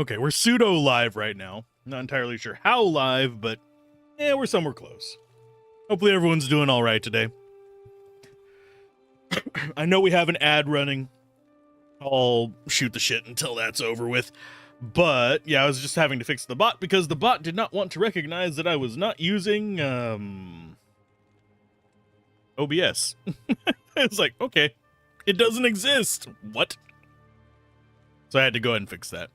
Okay, we're pseudo live right now. Not entirely sure how live, but yeah, we're somewhere close. Hopefully everyone's doing all right today. I know we have an ad running. I'll shoot the shit until that's over with. But yeah, I was just having to fix the bot because the bot did not want to recognize that I was not using OBS. It's like, okay, it doesn't exist. What? So I had to go ahead and fix that.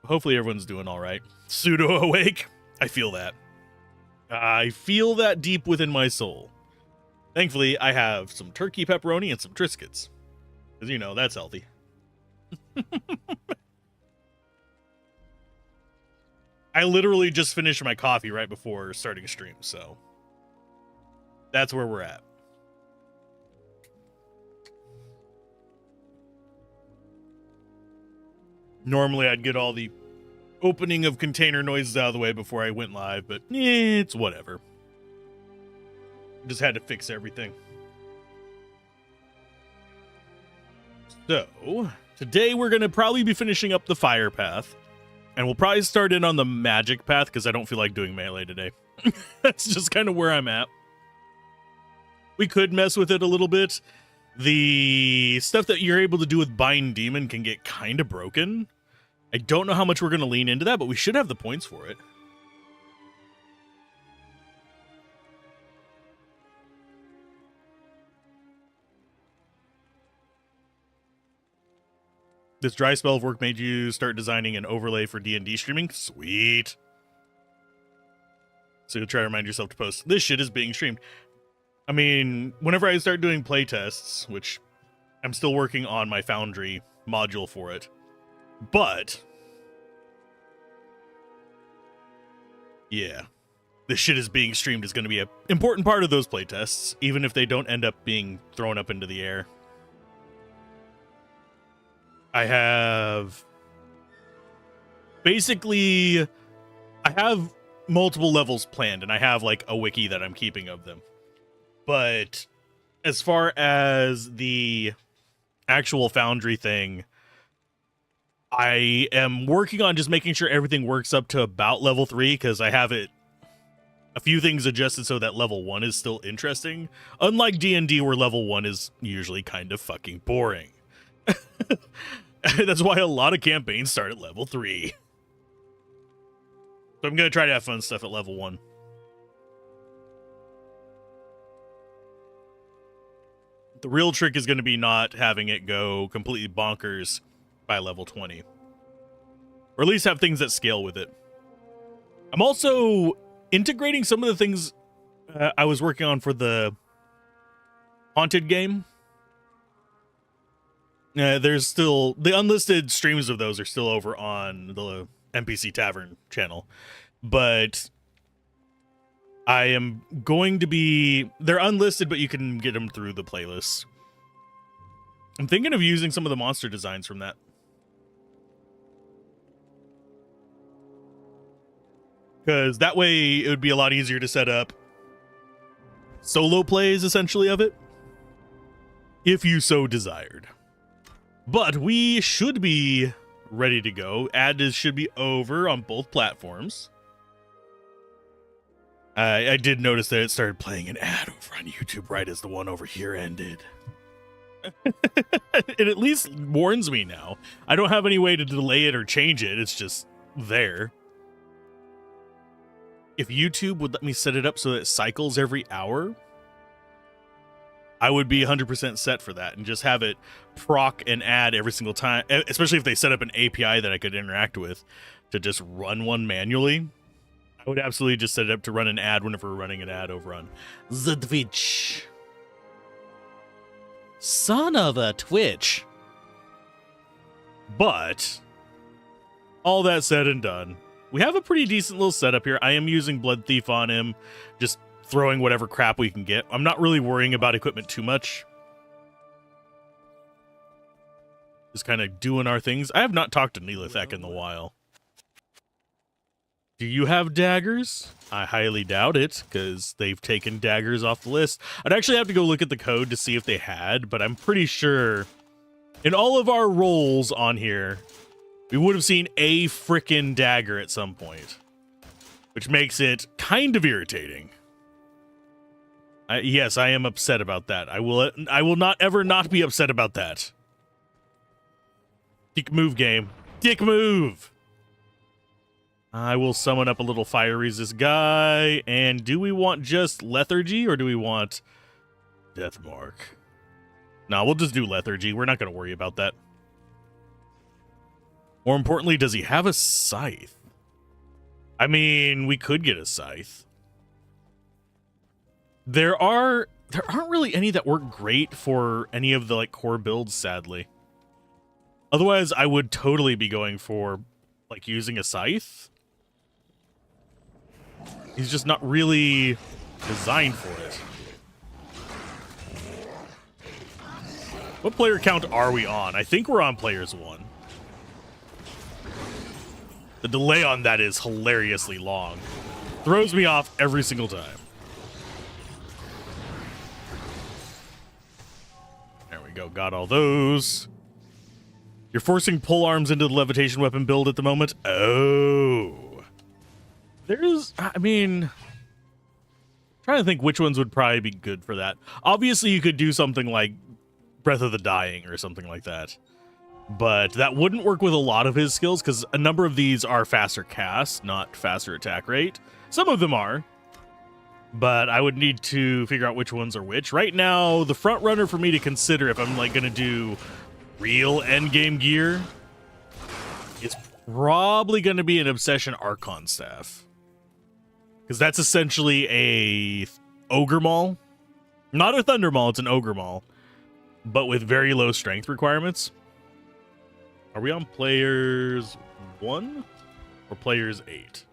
Hopefully everyone's doing all right. Pseudo awake. I feel that. I feel that deep within my soul. Thankfully, I have some turkey pepperoni and some Triscuits. Because, you know, that's healthy. I literally just finished my coffee right before starting a stream, so that's where we're at. Normally, I'd get all the opening of container noises out of the way before I went live, but it's whatever. Just had to fix everything. So, today we're going to probably be finishing up the fire path. And we'll probably start in on the magic path because I don't feel like doing melee today. That's just kind of where I'm at. We could mess with it a little bit. The stuff that you're able to do with Bind Demon can get kind of broken. I don't know how much we're going to lean into that, but we should have the points for it. This dry spell of work made you start designing an overlay for D&D streaming? Sweet. So you'll try to remind yourself to post, this shit is being streamed. I mean, whenever I start doing playtests, which I'm still working on my Foundry module for it, but yeah, this shit is being streamed is going to be an important part of those playtests, even if they don't end up being thrown up into the air. I have multiple levels planned, and I have like a wiki that I'm keeping of them. But as far as the actual Foundry thing, I am working on just making sure everything works up to about level 3, because I have a few things adjusted so that level 1 is still interesting. Unlike D&D, where level 1 is usually kind of fucking boring. That's why a lot of campaigns start at level 3. So I'm going to try to have fun stuff at level 1. The real trick is going to be not having it go completely bonkers by level 20. Or at least have things that scale with it. I'm also integrating some of the things I was working on for the Haunted game. There's still the unlisted streams of those are still over on the NPC Tavern channel, but I am going to be, they're unlisted, but you can get them through the playlist. I'm thinking of using some of the monster designs from that. Because that way it would be a lot easier to set up solo plays, essentially, of it, if you so desired. But we should be ready to go. Ad should be over on both platforms. I did notice that it started playing an ad over on YouTube right as the one over here ended. It at least warns me now. I don't have any way to delay it or change it. It's just there. If YouTube would let me set it up so that it cycles every hour, I would be 100% set for that and just have it proc an ad every single time, especially if they set up an API that I could interact with to just run one manually. I would absolutely just set it up to run an ad whenever we're running an ad over on the Twitch. Son of a Twitch. But all that said and done, we have a pretty decent little setup here. I am using Blood Thief on him, just throwing whatever crap we can get. I'm not really worrying about equipment too much. Just kind of doing our things. I have not talked to Neelithek in a while. Do you have daggers? I highly doubt it, because they've taken daggers off the list. I'd actually have to go look at the code to see if they had, but I'm pretty sure in all of our roles on here, We would have seen a frickin' dagger at some point, which makes it kind of irritating. Yes, I am upset about that. I will not ever not be upset about that. Dick move, game. Dick move! I will summon up a little fire resist guy. And do we want just lethargy or do we want Deathmark? No, we'll just do lethargy. We're not going to worry about that. More importantly, does he have a scythe? I mean, we could get a scythe. There aren't really any that work great for any of the like core builds, sadly. Otherwise, I would totally be going for like using a scythe. He's just not really designed for it. What player count are we on? I think we're on players 1. The delay on that is hilariously long. Throws me off every single time. There we go. Got all those. You're forcing pole arms into the levitation weapon build at the moment? Oh. There's, I mean, trying to think which ones would probably be good for that. Obviously, you could do something like Breath of the Dying or something like that. But that wouldn't work with a lot of his skills because a number of these are faster cast, not faster attack rate. Some of them are. But I would need to figure out which ones are which. Right now, the front runner for me to consider if I'm like going to do real endgame gear is probably going to be an Obsession Archon Staff. Because that's essentially a Ogre Maul. Not a Thunder Maul, it's an Ogre Maul. But with very low strength requirements. Are we on players 1 or players 8?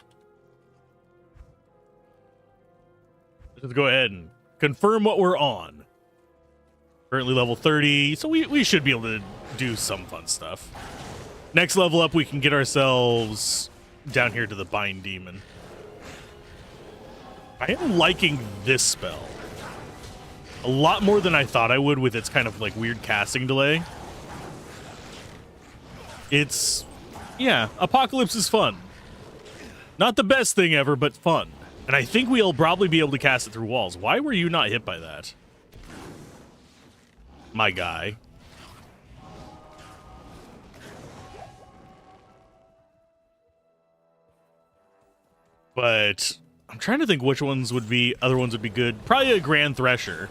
Let's go ahead and confirm what we're on. Currently level 30, so we should be able to do some fun stuff. Next level up, we can get ourselves down here to the Bind Demon. I am liking this spell a lot more than I thought I would with its kind of like weird casting delay. It's, yeah, Apocalypse is fun. Not the best thing ever, but fun. And I think we'll probably be able to cast it through walls. Why were you not hit by that? My guy. But I'm trying to think which ones would be, other ones would be good. Probably a Grand Thresher,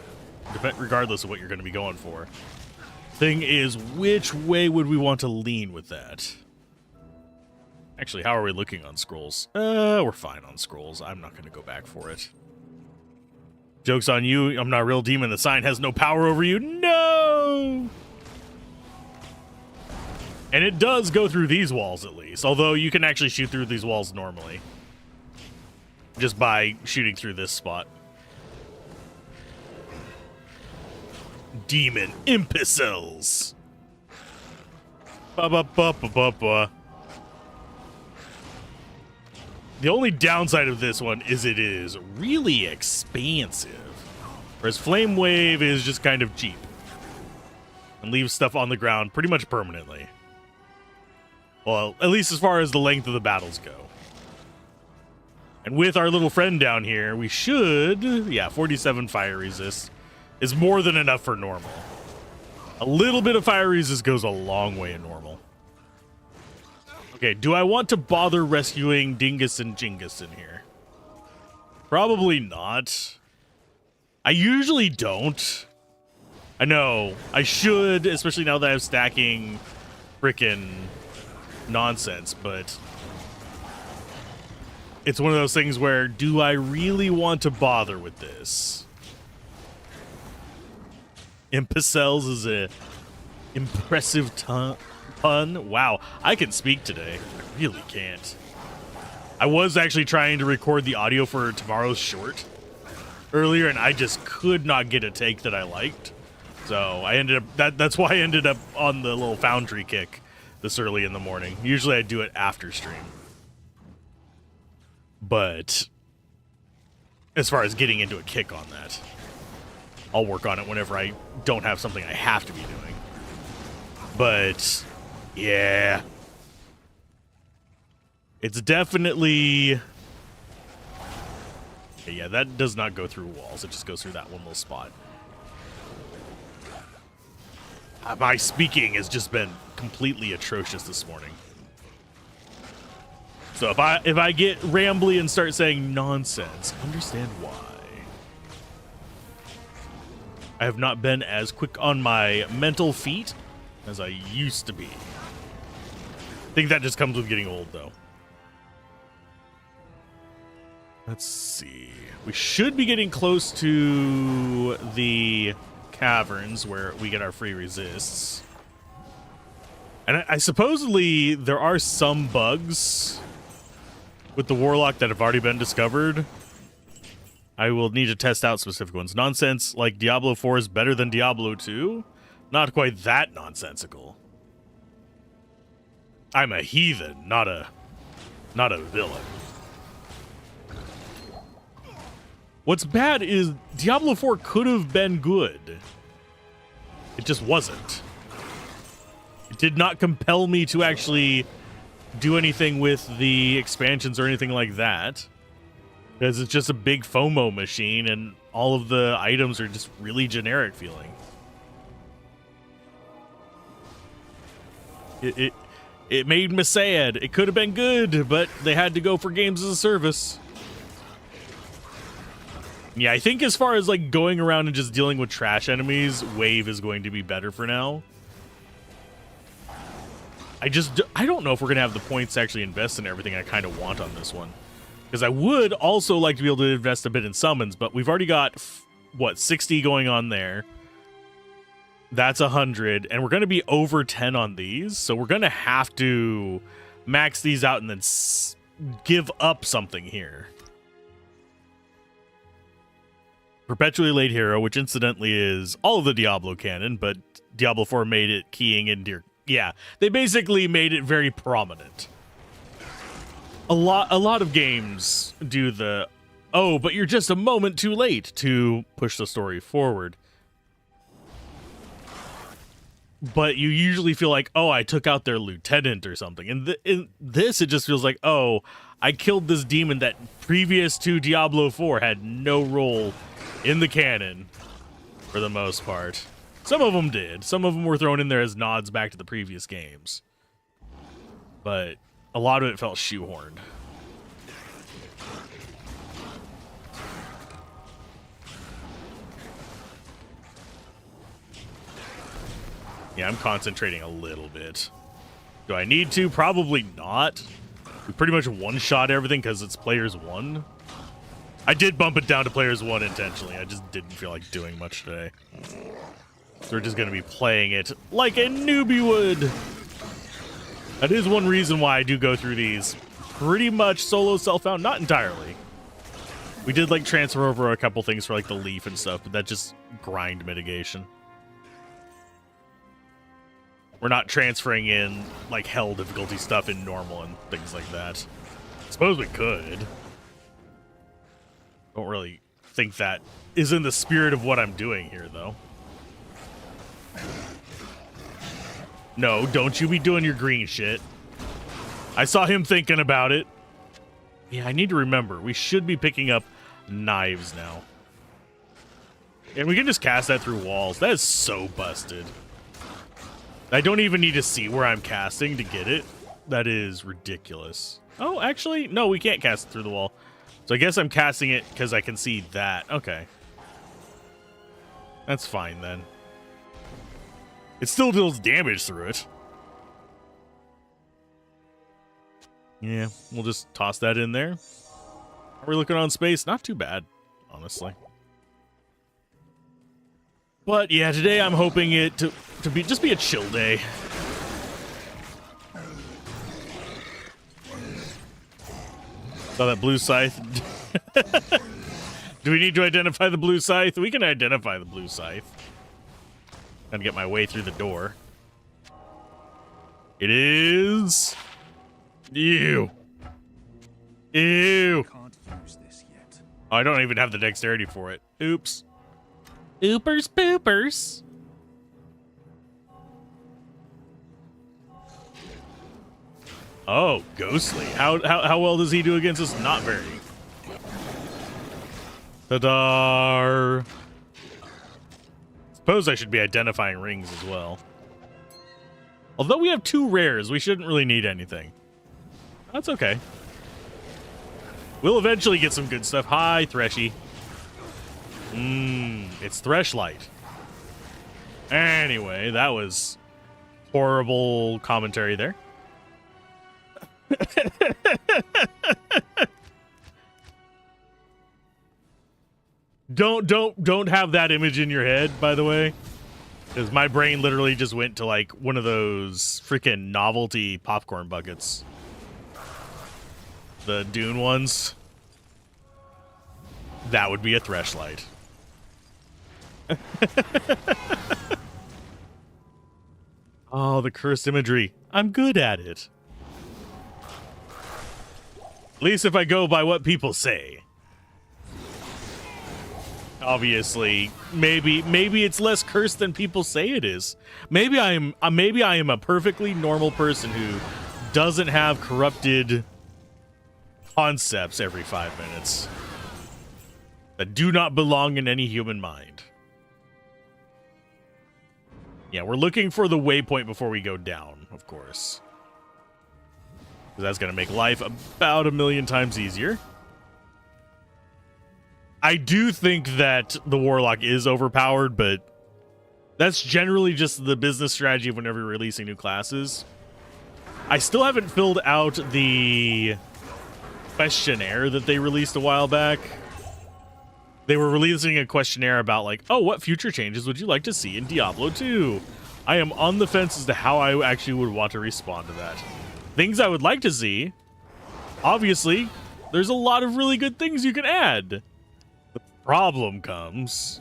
regardless of what you're going to be going for. Thing is, which way would we want to lean with that? Actually, how are we looking on scrolls? We're fine on scrolls. I'm not going to go back for it. Joke's on you. I'm not a real demon. The sign has no power over you. No! And it does go through these walls, at least. Although you can actually shoot through these walls normally. Just by shooting through this spot. Demon imbeciles. Ba-ba-ba-ba-ba-ba. The only downside of this one is it is really expansive. Whereas Flame Wave is just kind of cheap. And leaves stuff on the ground pretty much permanently. Well, at least as far as the length of the battles go. And with our little friend down here, we should... Yeah, 47 fire resist is more than enough for normal. A little bit of fire resist goes a long way in normal. Okay, do I want to bother rescuing Dingus and Jingus in here? Probably not. I usually don't. I know, I should, especially now that I'm stacking frickin' nonsense, but... It's one of those things where, do I really want to bother with this? Imbeciles is a impressive pun. Wow, I can speak today. I really can't. I was actually trying to record the audio for tomorrow's short earlier, and I just could not get a take that I liked. So I ended up, that's why I ended up on the little Foundry kick this early in the morning. Usually I do it after stream. But as far as getting into a kick on that, I'll work on it whenever I don't have something I have to be doing. But yeah, It's definitely... Yeah, that does not go through walls. It just goes through that one little spot. My speaking has just been completely atrocious this morning. So if I get rambly and start saying nonsense, understand why. I have not been as quick on my mental feet as I used to be. I think that just comes with getting old, though. Let's see. We should be getting close to the caverns where we get our free resists. And I supposedly there are some bugs with the Warlock that have already been discovered. I will need to test out specific ones. Nonsense like Diablo 4 is better than Diablo 2? Not quite that nonsensical. I'm a heathen, not a villain. What's bad is Diablo 4 could have been good. It just wasn't. It did not compel me to actually do anything with the expansions or anything like that. Because it's just a big FOMO machine and all of the items are just really generic feeling. It made me sad. It could have been good, but they had to go for games as a service. Yeah, I think as far as like going around and just dealing with trash enemies, Wave is going to be better for now. I don't know if we're going to have the points to actually invest in everything I kind of want on this one. Because I would also like to be able to invest a bit in summons, but we've already got, what, 60 going on there. That's 100, and we're going to be over 10 on these, so we're going to have to max these out and then give up something here. Perpetually Late Hero, which incidentally is all of the Diablo canon, but Diablo 4 made it keying into your... Yeah, they basically made it very prominent. A lot of games do the, oh, but you're just a moment too late to push the story forward. But you usually feel like, oh, I took out their lieutenant or something. And in this, it just feels like, oh, I killed this demon that previous to Diablo 4 had no role in the canon for the most part. Some of them did. Some of them were thrown in there as nods back to the previous games. But a lot of it felt shoehorned. Yeah, I'm concentrating a little bit. Do I need to? Probably not. We pretty much one-shot everything because it's players 1. I did bump it down to players 1 intentionally. I just didn't feel like doing much today. So we're just going to be playing it like a newbie would. That is one reason why I do go through these pretty much solo self-found. Not entirely. We did like transfer over a couple things for like the leaf and stuff, but that's just grind mitigation. We're not transferring in like hell difficulty stuff in normal and things like that. I suppose we could. Don't really think that is in the spirit of what I'm doing here, though. No, don't you be doing your green shit. I saw him thinking about it. Yeah, I need to remember. We should be picking up knives now. And we can just cast that through walls. That is so busted. I don't even need to see where I'm casting to get it. That is ridiculous. Oh, actually, no, we can't cast it through the wall. So I guess I'm casting it because I can see that. Okay. That's fine then. It still deals damage through it. Yeah, we'll just toss that in there. Are we looking on space? Not too bad, honestly. But yeah, today I'm hoping it to just be a chill day. Saw that blue scythe. Do we need to identify the blue scythe? We can identify the blue scythe. Gotta get my way through the door. It is you. Ew. Can't use this yet. Oh, I don't even have the dexterity for it. Oops. Oopers poopers. Oh, ghostly. How well does he do against us? Not very. Ta-da! Suppose I should be identifying rings as well. Although we have 2 rares, we shouldn't really need anything. That's okay. We'll eventually get some good stuff. Hi, Threshy. It's Threshlight. Anyway, that was horrible commentary there. Don't have that image in your head, by the way. Because my brain literally just went to like one of those freaking novelty popcorn buckets. The Dune ones. That would be a Threshlight. Oh, the cursed imagery. I'm good at it. At least if I go by what people say. Obviously, maybe it's less cursed than people say it is. Maybe I am a perfectly normal person who doesn't have corrupted concepts every 5 minutes that do not belong in any human mind. Yeah, we're looking for the waypoint before we go down, of course. Because that's going to make life about 1,000,000 times easier. I do think that the Warlock is overpowered, but that's generally just the business strategy of whenever you're releasing new classes. I still haven't filled out the questionnaire that they released a while back. They were releasing a questionnaire about like, oh, what future changes would you like to see in Diablo 2? I am on the fence as to how I actually would want to respond to that. Things I would like to see. Obviously, there's a lot of really good things you can add. The problem comes,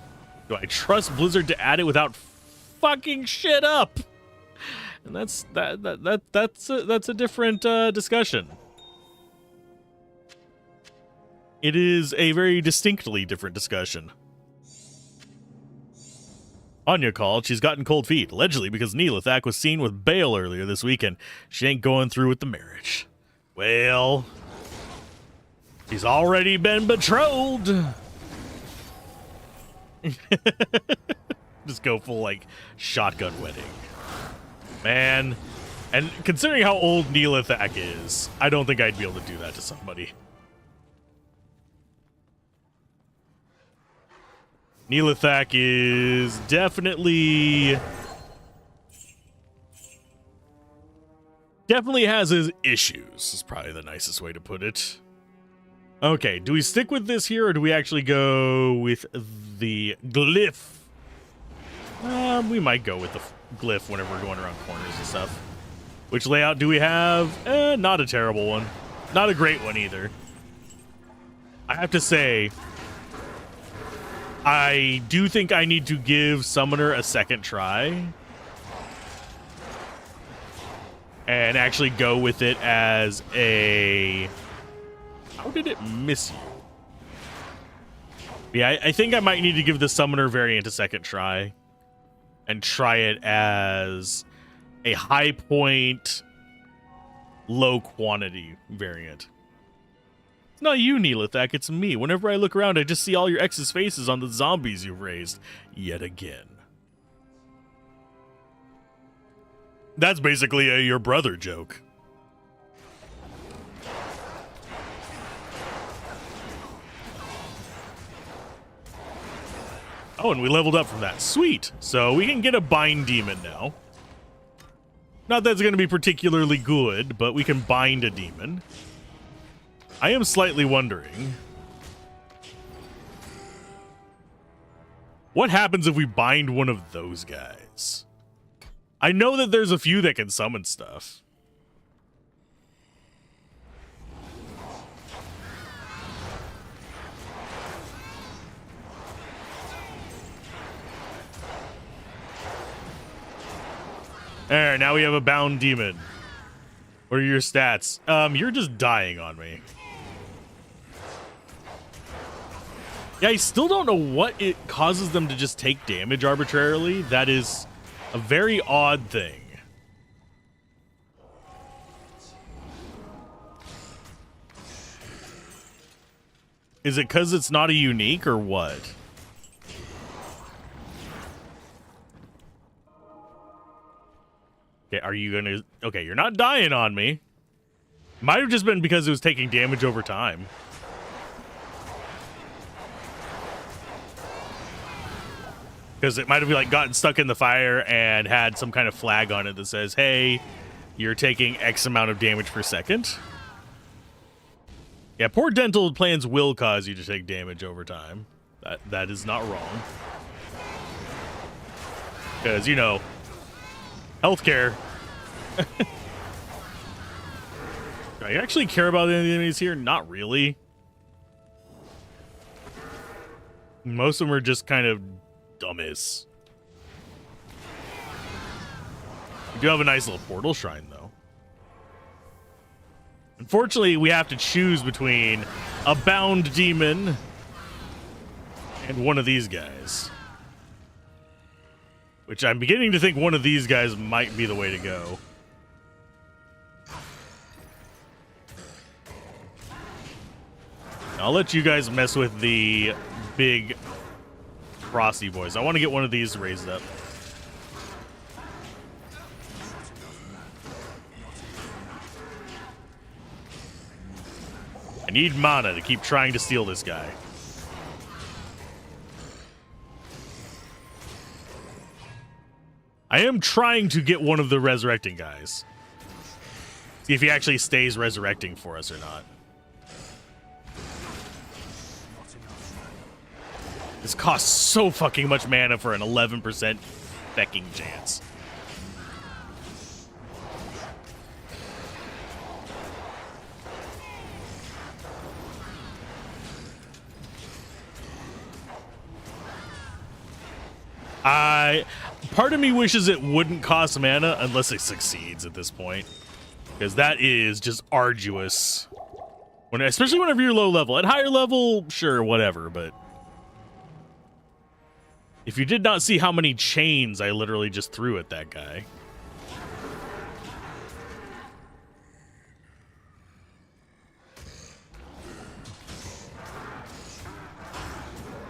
do I trust Blizzard to add it without fucking shit up? And that's a different discussion. It is a very distinctly different discussion. Anya called. She's gotten cold feet, allegedly because Neelathak was seen with Bale earlier this weekend. She ain't going through with the marriage. Well, she's already been betrothed. Just go full, like, shotgun wedding. Man. And considering how old Neelathak is, I don't think I'd be able to do that to somebody. Neelathak is definitely has his issues, is probably the nicest way to put it. Okay, do we stick with this here, or do we actually go with the glyph? We might go with the glyph whenever we're going around corners and stuff. Which layout do we have? Not a terrible one. Not a great one either. I have to say, I do think I need to give Summoner a second try and actually go with it as a... How did it miss you? Yeah, I think I might need to give the Summoner variant a second try and try it as a high point, low quantity variant. It's not you, Neelathak, it's me. Whenever I look around, I just see all your ex's faces on the zombies you've raised. Yet again. That's basically a your brother joke. Oh, and we leveled up from that. Sweet. So we can get a bind demon now. Not that it's going to be particularly good, but we can bind a demon. I am slightly wondering, what happens if we bind one of those guys? I know that there's a few that can summon stuff. There, now we have a bound demon. What are your stats? You're just dying on me. Yeah, I still don't know what it causes them to just take damage arbitrarily. That is a very odd thing. Is it because it's not a unique or what? Okay, are you gonna... Okay, you're not dying on me. Might have just been because it was taking damage over time. Because it might have like gotten stuck in the fire and had some kind of flag on it that says, hey, you're taking X amount of damage per second. Yeah, poor dental plans will cause you to take damage over time. That is not wrong. Because, you know, healthcare. Do I actually care about any of the enemies here? Not really. Most of them are just kind of dumbass. We do have a nice little portal shrine, though. Unfortunately, we have to choose between a bound demon and one of these guys. Which I'm beginning to think one of these guys might be the way to go. I'll let you guys mess with the big frosty boys. I want to get one of these raised up. I need mana to keep trying to steal this guy. I am trying to get one of the resurrecting guys. See if he actually stays resurrecting for us or not. This costs so fucking much mana for an 11% fecking chance. Part of me wishes it wouldn't cost mana unless it succeeds at this point. Because that is just arduous. Especially whenever you're low level. At higher level, sure, whatever, but... If you did not see how many chains I literally just threw at that guy.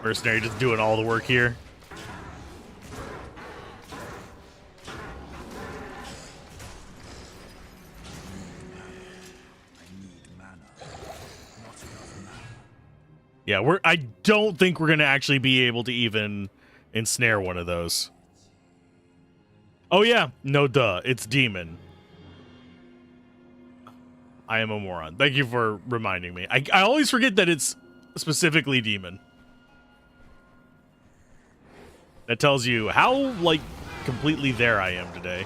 Mercenary just doing all the work here. Yeah, I don't think we're going to actually be able to even ensnare one of those. Oh yeah, no duh, it's demon. I am a moron. Thank you for reminding me. I always forget that it's specifically demon. That tells you how, like, completely there I am today.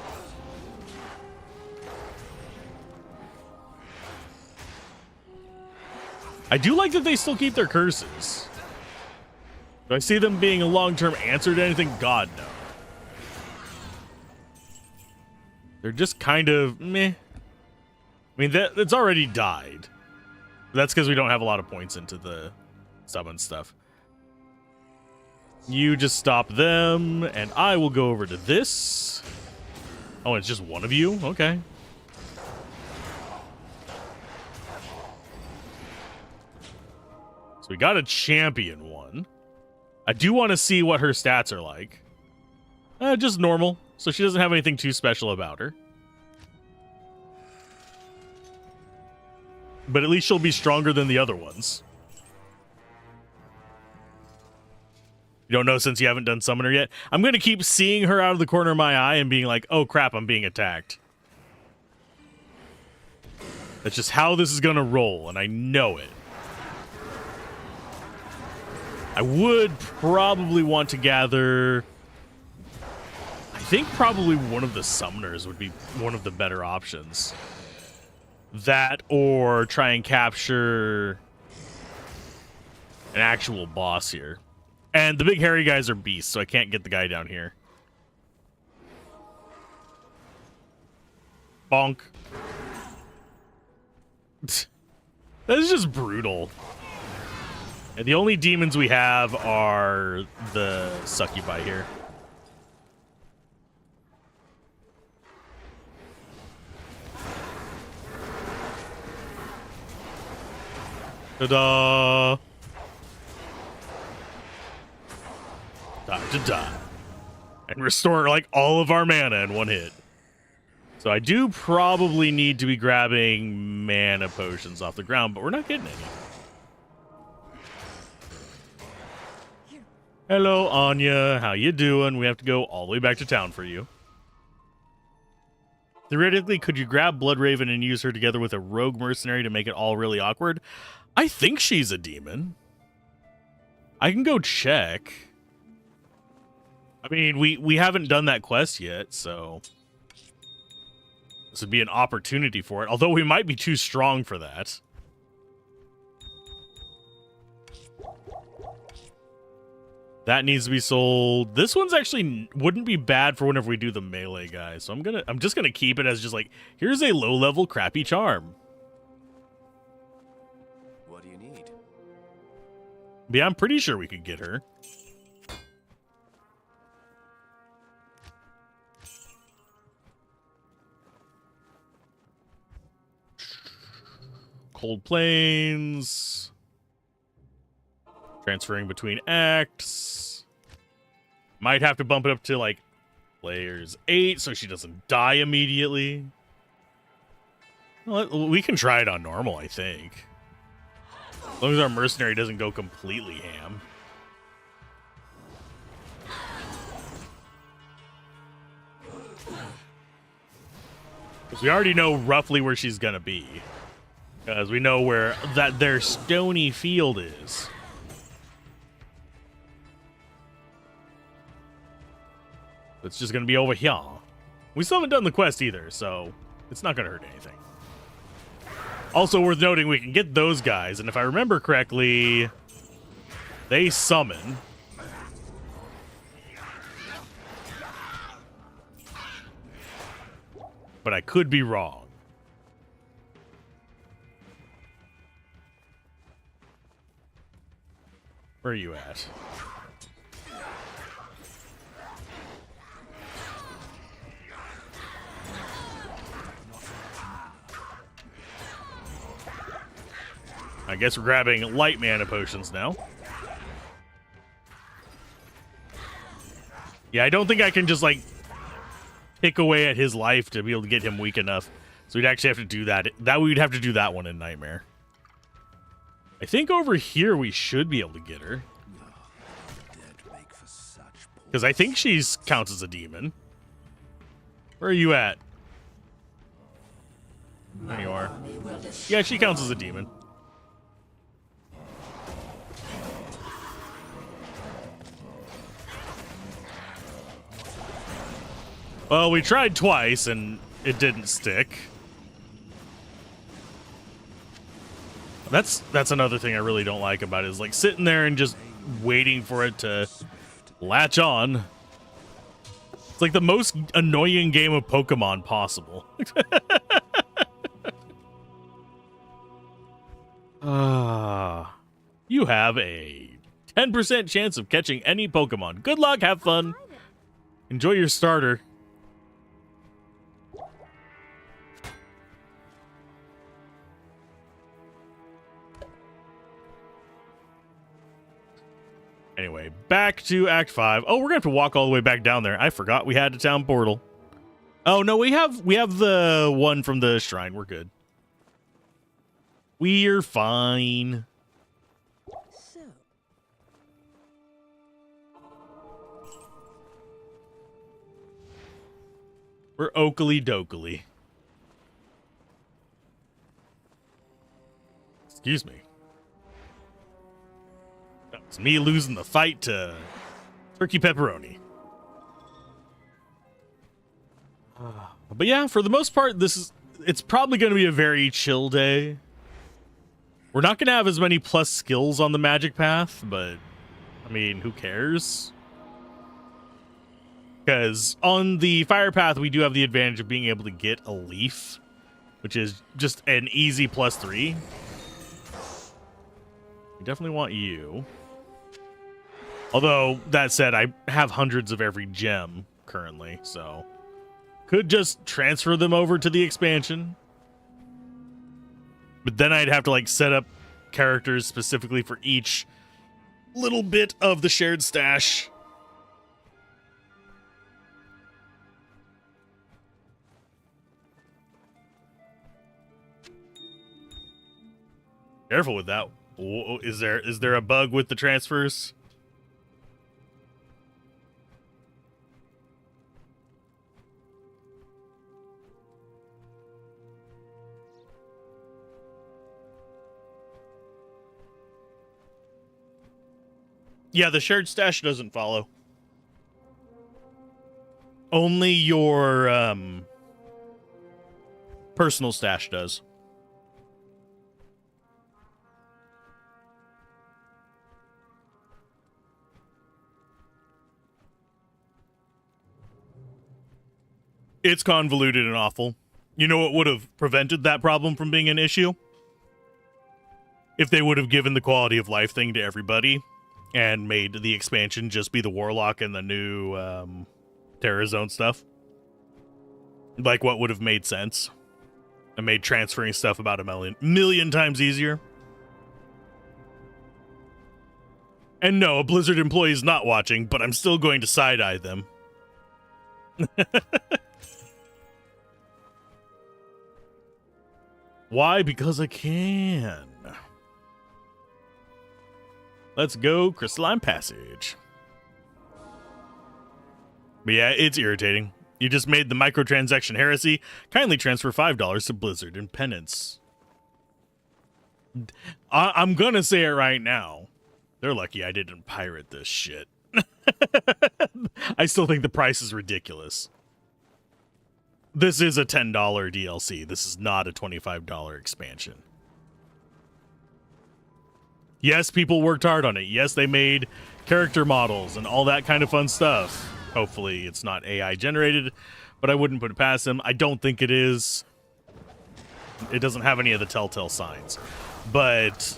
I do like that they still keep their curses. Do I see them being a long-term answer to anything? God, no. They're just kind of meh. I mean, it's already died. That's because we don't have a lot of points into the summon stuff. You just stop them, and I will go over to this. Oh, it's just one of you? Okay. So we got a champion one. I do want to see what her stats are like. Just normal. So she doesn't have anything too special about her. But at least she'll be stronger than the other ones. You don't know since you haven't done Summoner yet? I'm going to keep seeing her out of the corner of my eye and being like, oh crap, I'm being attacked. That's just how this is going to roll, and I know it. I would probably want to gather... I think probably one of the Summoners would be one of the better options. That or try and capture an actual boss here. And the big hairy guys are beasts, so I can't get the guy down here. Bonk. That is just brutal. And the only demons we have are the succubi here. Ta-da! Time to die. And restore, like, all of our mana in one hit. So I do probably need to be grabbing mana potions off the ground, but we're not getting any. Hello, Anya. How you doing? We have to go all the way back to town for you. Theoretically, could you grab Bloodraven and use her together with a rogue mercenary to make it all really awkward? I think she's a demon. I can go check. I mean, we haven't done that quest yet, so this would be an opportunity for it. Although we might be too strong for that. That needs to be sold. This one's actually wouldn't be bad for whenever we do the melee guys. So I'm just gonna keep it as just like, here's a low-level crappy charm. What do you need? Yeah, I'm pretty sure we could get her. Cold Plains. Transferring between acts. Might have to bump it up to, like, players 8 so she doesn't die immediately. Well, we can try it on normal, I think. As long as our mercenary doesn't go completely ham. Because we already know roughly where she's gonna be. Because we know where their stony field is. It's just going to be over here. We still haven't done the quest either, so it's not going to hurt anything. Also worth noting, we can get those guys, and if I remember correctly, they summon. But I could be wrong. Where are you at? I guess we're grabbing light mana potions now. Yeah, I don't think I can just, like, pick away at his life to be able to get him weak enough. So we'd actually have to do that. We'd have to do that one in Nightmare. I think over here we should be able to get her. Because I think she counts as a demon. Where are you at? There you are. Yeah, she counts as a demon. Well, we tried twice, and it didn't stick. That's another thing I really don't like about it, is like sitting there and just waiting for it to latch on. It's like the most annoying game of Pokemon possible. You have a 10% chance of catching any Pokemon. Good luck, have fun. Enjoy your starter. Anyway, back to Act 5. Oh, we're gonna have to walk all the way back down there. I forgot we had a town portal. Oh no, we have the one from the shrine. We're good. We're fine. So. We're oakley dokley. Excuse me. It's me losing the fight to Turkey Pepperoni. But yeah, for the most part, it's probably going to be a very chill day. We're not going to have as many plus skills on the magic path, but I mean, who cares? Because on the fire path, we do have the advantage of being able to get a leaf, which is just an easy +3. We definitely want you. Although, that said, I have hundreds of every gem currently, so could just transfer them over to the expansion. But then I'd have to, like, set up characters specifically for each little bit of the shared stash. Careful with that. Is there a bug with the transfers? Yeah, the shared stash doesn't follow. Only your personal stash does. It's convoluted and awful. You know what would have prevented that problem from being an issue? If they would have given the quality of life thing to everybody and made the expansion just be the Warlock and the new Terror Zone stuff. Like what would have made sense and made transferring stuff about a million times easier. And no, a Blizzard employee is not watching, but I'm still going to side-eye them. Why? Because I can. Let's go Crystalline Passage. But yeah, it's irritating. You just made the microtransaction heresy. Kindly transfer $5 to Blizzard in penance. I'm gonna say it right now. They're lucky I didn't pirate this shit. I still think the price is ridiculous. This is a $10 DLC. This is not a $25 expansion. Yes, people worked hard on it. Yes, they made character models and all that kind of fun stuff. Hopefully it's not AI generated, but I wouldn't put it past them. I don't think it is. It doesn't have any of the telltale signs. But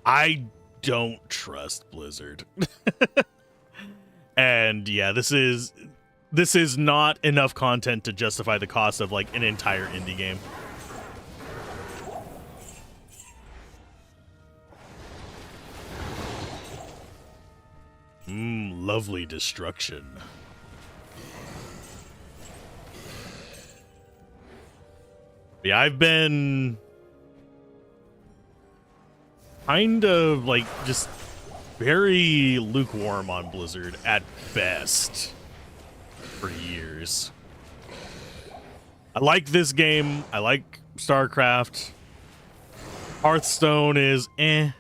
I don't trust Blizzard. And yeah, this is not enough content to justify the cost of like an entire indie game. Lovely destruction. Yeah, I've been kind of like just very lukewarm on Blizzard at best for years. I like this game. I like StarCraft. Hearthstone is eh.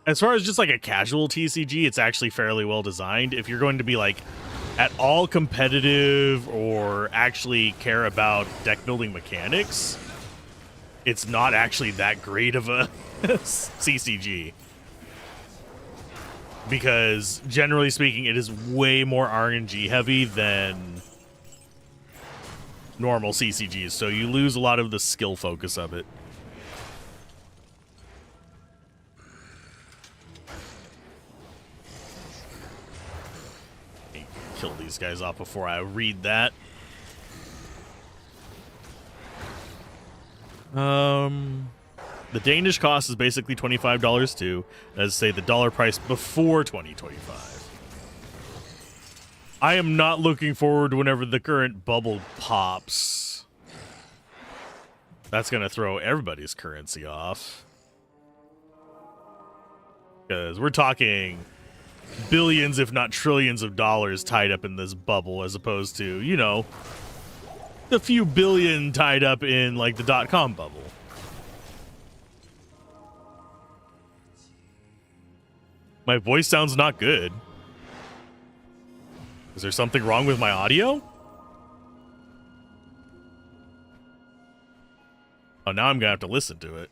As far as just like a casual TCG, it's actually fairly well designed. If you're going to be like at all competitive or actually care about deck building mechanics, it's not actually that great of a CCG. Because generally speaking, it is way more RNG heavy than normal CCGs. So you lose a lot of the skill focus of it. Kill these guys off before I read that. The Danish cost is basically $25 too, as say the dollar price before 2025. I am not looking forward to whenever the current bubble pops. That's gonna throw everybody's currency off. Because we're talking billions, if not trillions of dollars tied up in this bubble, as opposed to, you know, the few billion tied up in like the .com bubble. My voice sounds not good. Is there something wrong with my audio? Oh, now I'm gonna have to listen to it.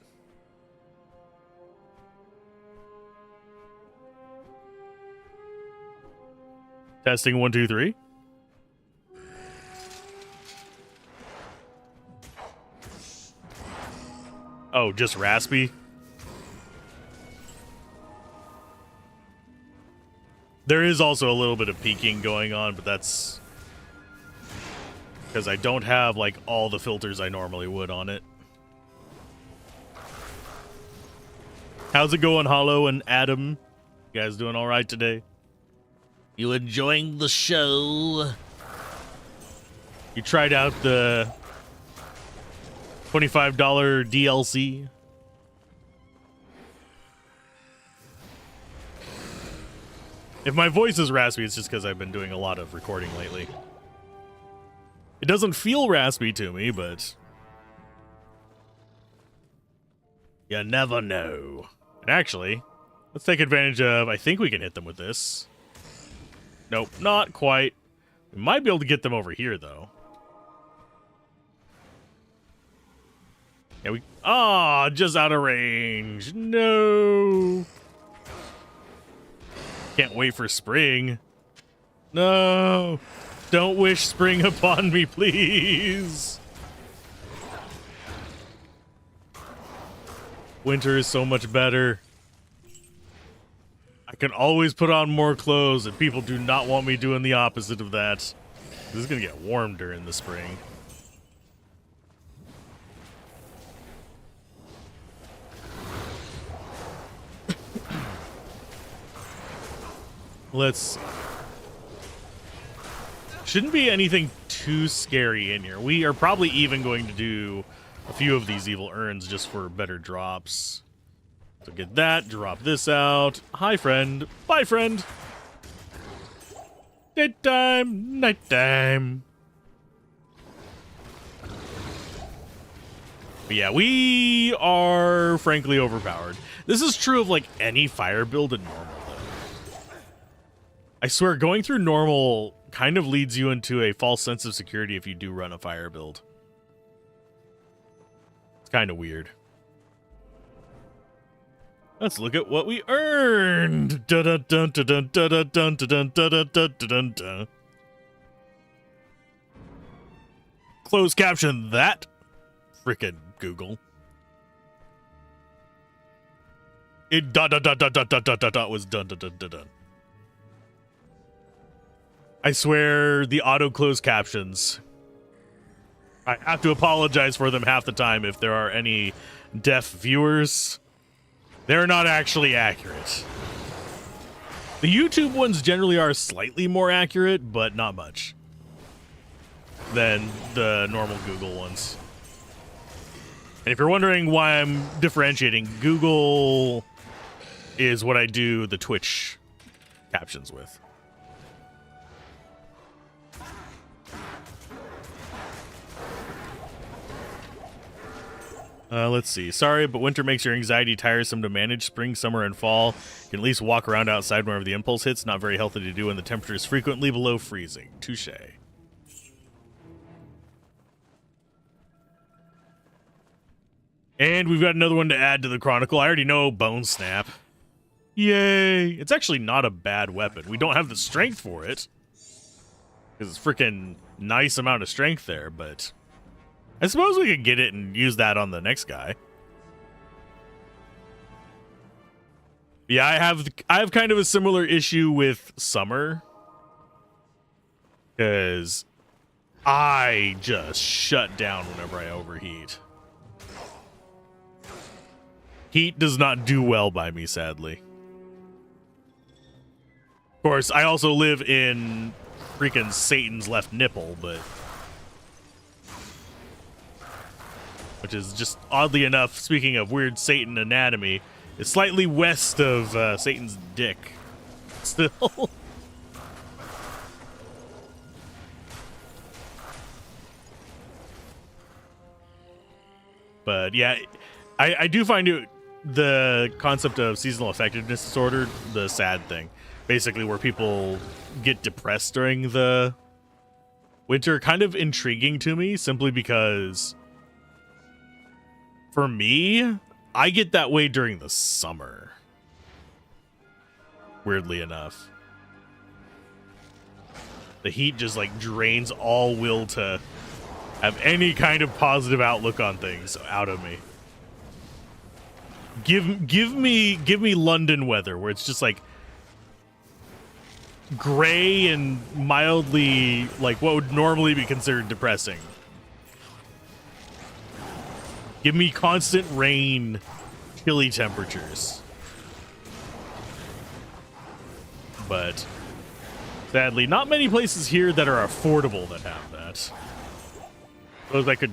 Testing 1, 2, 3. Oh, just raspy. There is also a little bit of peaking going on, but that's because I don't have like all the filters I normally would on it. How's it going, Hollow and Adam? You guys doing all right today? You enjoying the show? You tried out the $25 DLC. If my voice is raspy, it's just because I've been doing a lot of recording lately. It doesn't feel raspy to me, but you never know. And actually, let's take advantage of, I think we can hit them with this. Nope, not quite. We might be able to get them over here, though. Yeah, just out of range. No. Can't wait for spring. No. Don't wish spring upon me, please. Winter is so much better. I can always put on more clothes, and people do not want me doing the opposite of that. This is going to get warm during the spring. Let's... Shouldn't be anything too scary in here. We are probably even going to do a few of these evil urns just for better drops. So get that, drop this out. Hi, friend. Bye, friend. Daytime, nighttime. But yeah, we are frankly overpowered. This is true of like any fire build in normal, though. I swear, going through normal kind of leads you into a false sense of security if you do run a fire build. It's kind of weird. Let's look at what we earned. Dun, dun, dun, dun, dun, dun, dun, dun, dun, dun, dun, dun. Closed caption that. Frickin' Google. It dun dun dun dun dun dun dun dun was dun dun dun dun dun. I swear the auto closed captions. I have to apologize for them half the time if there are any deaf viewers. They're not actually accurate. The YouTube ones generally are slightly more accurate, but not much than the normal Google ones. And if you're wondering why I'm differentiating, Google is what I do the Twitch captions with. Let's see. Sorry, but winter makes your anxiety tiresome to manage. Spring, summer, and fall. You can at least walk around outside whenever the impulse hits. Not very healthy to do when the temperature is frequently below freezing. Touche. And we've got another one to add to the Chronicle. I already know Bone Snap. Yay! It's actually not a bad weapon. We don't have the strength for it, because it's freaking nice amount of strength there, but I suppose we could get it and use that on the next guy. Yeah, I have kind of a similar issue with summer, because I just shut down whenever I overheat. Heat does not do well by me, sadly. Of course, I also live in freaking Satan's left nipple, but which is just, oddly enough, speaking of weird Satan anatomy, is slightly west of Satan's dick. Still. But yeah, I do find it, the concept of seasonal effectiveness disorder, the sad thing. Basically where people get depressed during the winter, kind of intriguing to me, simply because for me, I get that way during the summer. Weirdly enough. The heat just like drains all will to have any kind of positive outlook on things out of me. Give me London weather where it's just like gray and mildly like what would normally be considered depressing. Give me constant rain, chilly temperatures. But sadly, not many places here that are affordable that have that. Suppose I could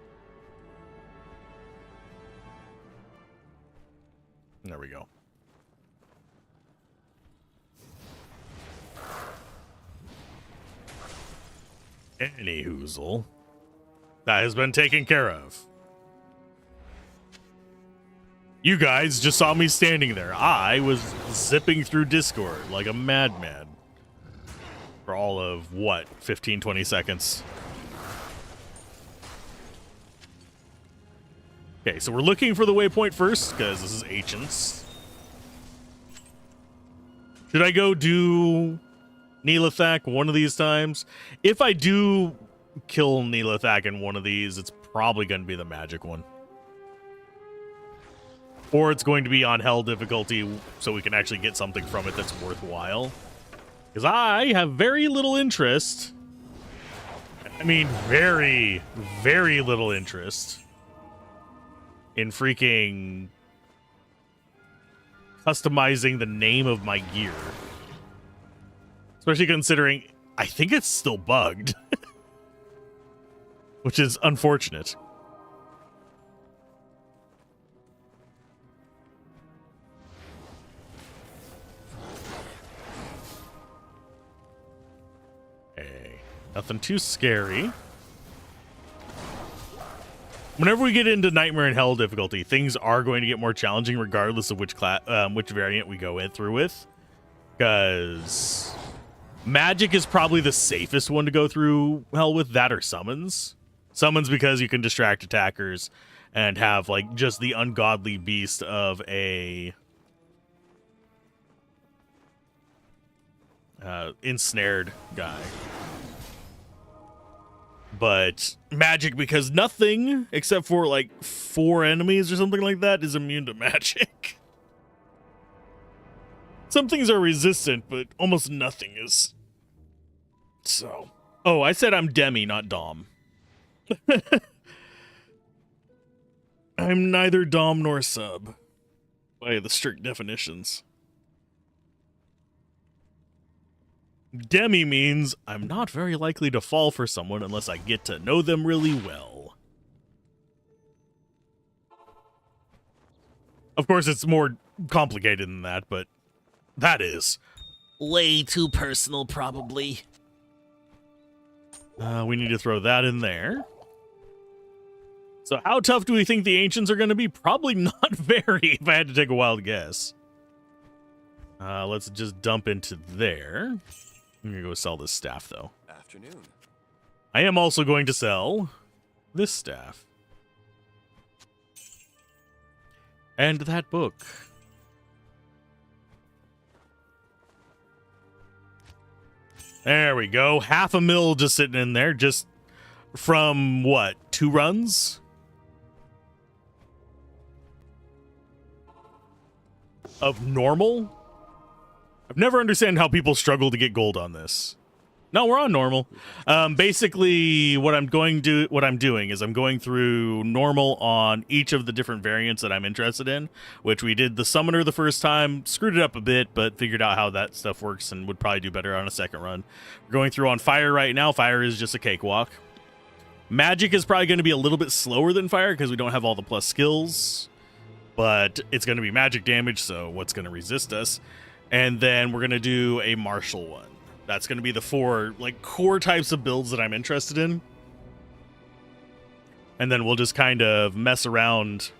There we go. Any hoozle. That has been taken care of. You guys just saw me standing there. I was zipping through Discord like a madman. For all of, what, 15, 20 seconds. Okay, so we're looking for the waypoint first, because this is Ancients. Should I go do Neelathak one of these times? If I do kill Neelathak in one of these, it's probably going to be the magic one. Or it's going to be on hell difficulty, so we can actually get something from it that's worthwhile. Because I have very little interest. I mean, very, very little interest in freaking customizing the name of my gear. Especially considering I think it's still bugged. Which is unfortunate. Hey, nothing too scary. Whenever we get into Nightmare and Hell difficulty, things are going to get more challenging regardless of which variant we go in through with. Because magic is probably the safest one to go through hell with, that or summons. Summons because you can distract attackers and have like just the ungodly beast of a ensnared guy. But magic, because nothing except for like 4 enemies or something like that is immune to magic. Some things are resistant, but almost nothing is. So, oh, I said I'm Demi, not Dom. I'm neither Dom nor sub by the strict definitions. Demi means I'm not very likely to fall for someone unless I get to know them really well. Of course, it's more complicated than that, but that is way too personal, probably. We need to throw that in there. So how tough do we think the Ancients are going to be? Probably not very, if I had to take a wild guess. Let's just dump into there. I'm going to go sell this staff, though. Afternoon. I am also going to sell this staff. And that book. There we go. 500,000 just sitting in there. Just from, what, 2 runs? Of normal? I've never understand how people struggle to get gold on this. No, we're on normal. Basically, what I'm doing is I'm going through normal on each of the different variants that I'm interested in, which we did the summoner the first time, screwed it up a bit, but figured out how that stuff works and would probably do better on a second run. We're going through on fire right now. Fire is just a cakewalk. Magic is probably going to be a little bit slower than fire because we don't have all the plus skills, but it's going to be magic damage, so what's going to resist us? And then we're going to do a martial one. That's going to be the 4 like core types of builds that I'm interested in. And then we'll just kind of mess around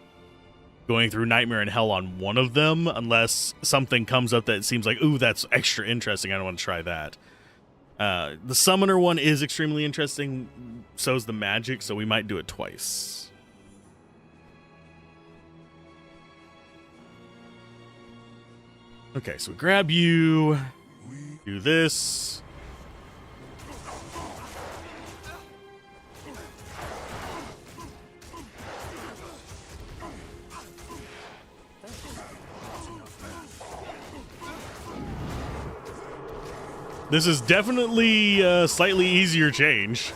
going through Nightmare and Hell on one of them, unless something comes up that seems like, ooh, that's extra interesting. I don't want to try that. The summoner one is extremely interesting. So is the magic, so we might do it twice. Okay, so grab you, do this. This is definitely a slightly easier change.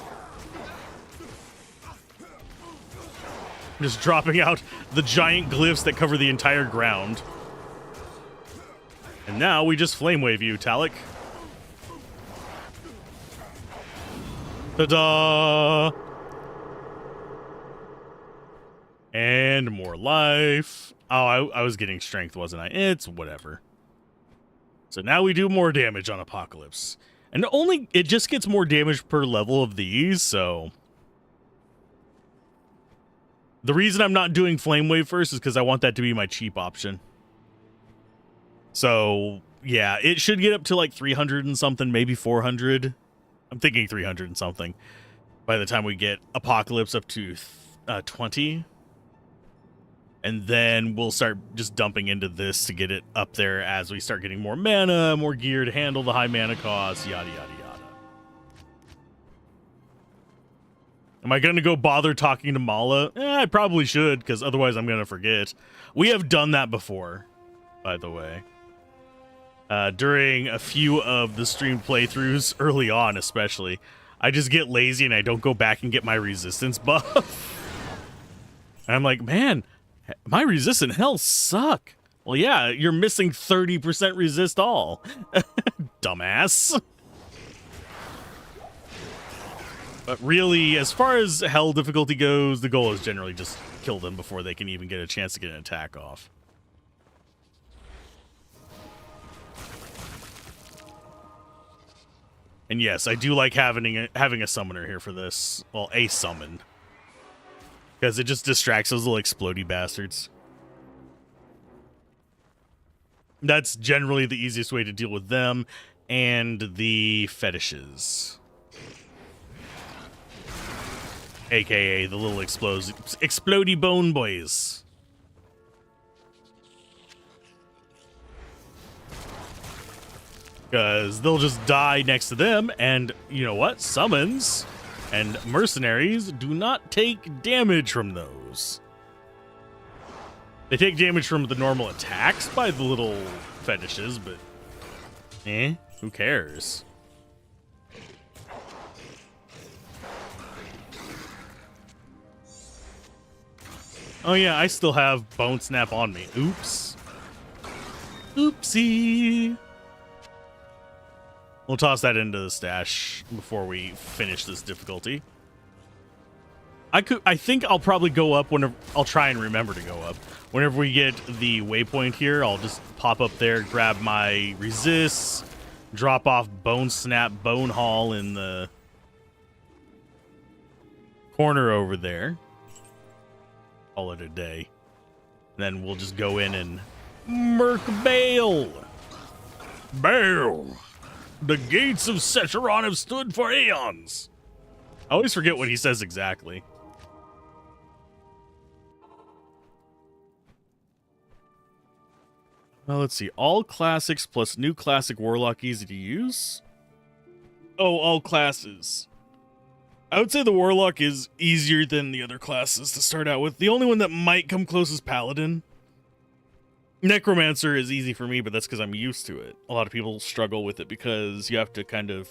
Just dropping out the giant glyphs that cover the entire ground. And now we just flame wave you, Talik. Ta-da! And more life. Oh, I was getting strength, wasn't I? It's whatever. So now we do more damage on Apocalypse. And it just gets more damage per level of these, so... The reason I'm not doing Flame Wave first is because I want that to be my cheap option. So, yeah, it should get up to like 300 and something, maybe 400. I'm thinking 300 and something. By the time we get Apocalypse up to 20. And then we'll start just dumping into this to get it up there as we start getting more mana, more gear to handle the high mana costs, yada, yada, yada. Am I going to go bother talking to Mala? I probably should, because otherwise I'm going to forget. We have done that before, by the way. During a few of the stream playthroughs, early on especially, I just get lazy and I don't go back and get my resistance buff. And I'm like, man, my resistant health suck. Well, yeah, you're missing 30% resist all. Dumbass. But really, as far as hell difficulty goes, the goal is generally just kill them before they can even get a chance to get an attack off. And yes, I do like having a summoner here for this. Well, a summon. Because it just distracts those little explodey bastards. That's generally the easiest way to deal with them and the fetishes. AKA the little explodey bone boys. Because they'll just die next to them, and you know what? Summons and mercenaries do not take damage from those. They take damage from the normal attacks by the little fetishes, but who cares? Oh yeah, I still have Bone Snap on me. Oops. Oopsie. We'll toss that into the stash before we finish this difficulty. I think I'll probably go up whenever, I'll try and remember to go up. Whenever we get the waypoint here, I'll just pop up there, grab my resists, drop off Bone Snap, Bone Haul in the corner over there. Call it a day. Then we'll just go in and murk Bale. Bale. The gates of Secheron have stood for aeons. I always forget what he says exactly. Well, let's see. All classics plus new classic Warlock easy to use. Oh, all classes. I would say the Warlock is easier than the other classes to start out with. The only one that might come close is Paladin. Necromancer is easy for me, but that's because I'm used to it. A lot of people struggle with it because you have to kind of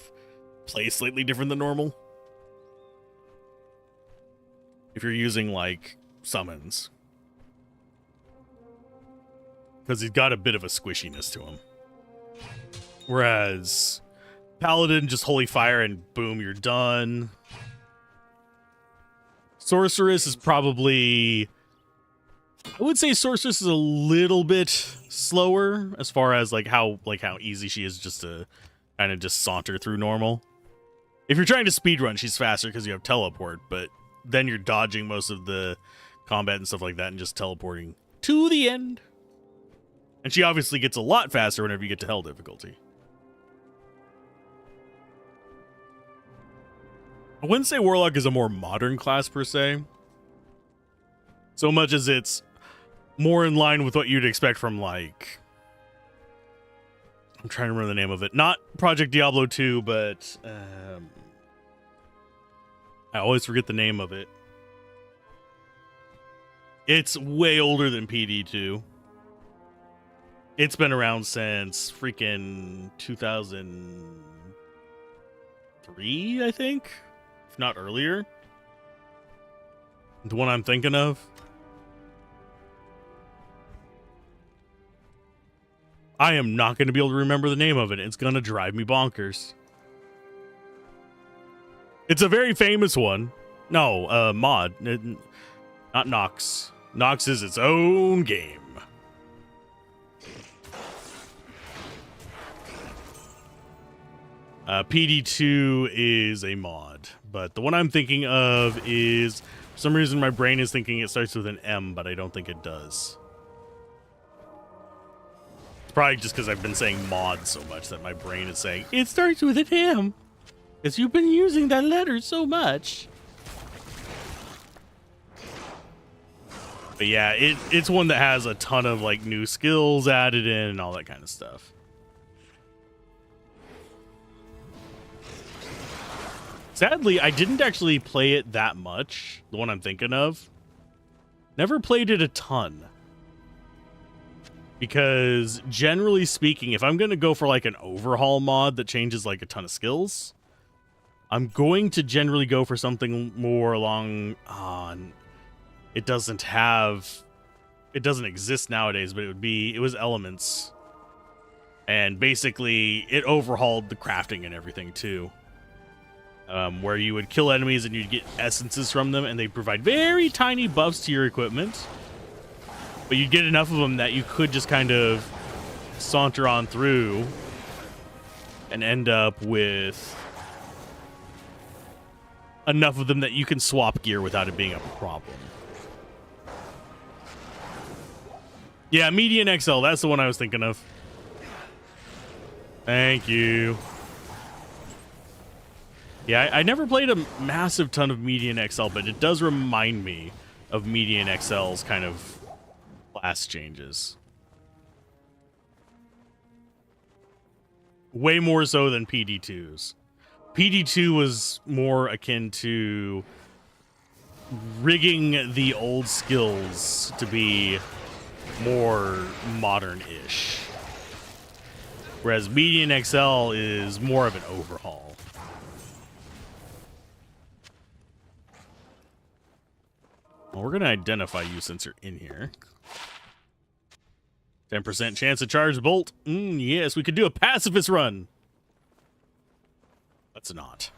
play slightly different than normal. If you're using, like, summons. Because he's got a bit of a squishiness to him. Whereas Paladin, just Holy Fire and boom, you're done. Sorceress is probably... I would say Sorceress is a little bit slower as far as how easy she is just to kind of just saunter through normal. If you're trying to speedrun, she's faster because you have teleport, but then you're dodging most of the combat and stuff like that and just teleporting to the end. And she obviously gets a lot faster whenever you get to hell difficulty. I wouldn't say Warlock is a more modern class per se, so much as it's more in line with what you'd expect from, like, I'm trying to remember the name of it. Not Project Diablo 2, but I always forget the name of it. It's way older than PD2. It's been around since freaking 2003, I think, if not earlier. The one I'm thinking of. I am not going to be able to remember the name of it. It's going to drive me bonkers. It's a very famous one. No, mod. Not Nox. Nox is its own game. PD2 is a mod, but the one I'm thinking of is, for some reason my brain is thinking it starts with an M, but I don't think it does. It's probably just because I've been saying mod so much that my brain is saying, it starts with an M, because you've been using that letter so much. But yeah, it's one that has a ton of like new skills added in and all that kind of stuff. Sadly, I didn't actually play it that much, the one I'm thinking of. Never played it a ton. Because generally speaking, if I'm going to go for like an overhaul mod that changes like a ton of skills, I'm going to generally go for something more along it doesn't exist nowadays, but it was Elements. And basically it overhauled the crafting and everything too. Where you would kill enemies and you'd get essences from them, and they provide very tiny buffs to your equipment. But you'd get enough of them that you could just kind of saunter on through and end up with enough of them that you can swap gear without it being a problem. Yeah, Median XL, that's the one I was thinking of. Thank you. Yeah, I never played a massive ton of Median XL, but it does remind me of Median XL's kind of class changes. Way more so than PD2's. PD2 was more akin to rigging the old skills to be more modern-ish. Whereas Median XL is more of an overhaul. Well, we're going to identify you since you're in here. 10% chance to charge bolt. Yes, we could do a pacifist run. Let's not.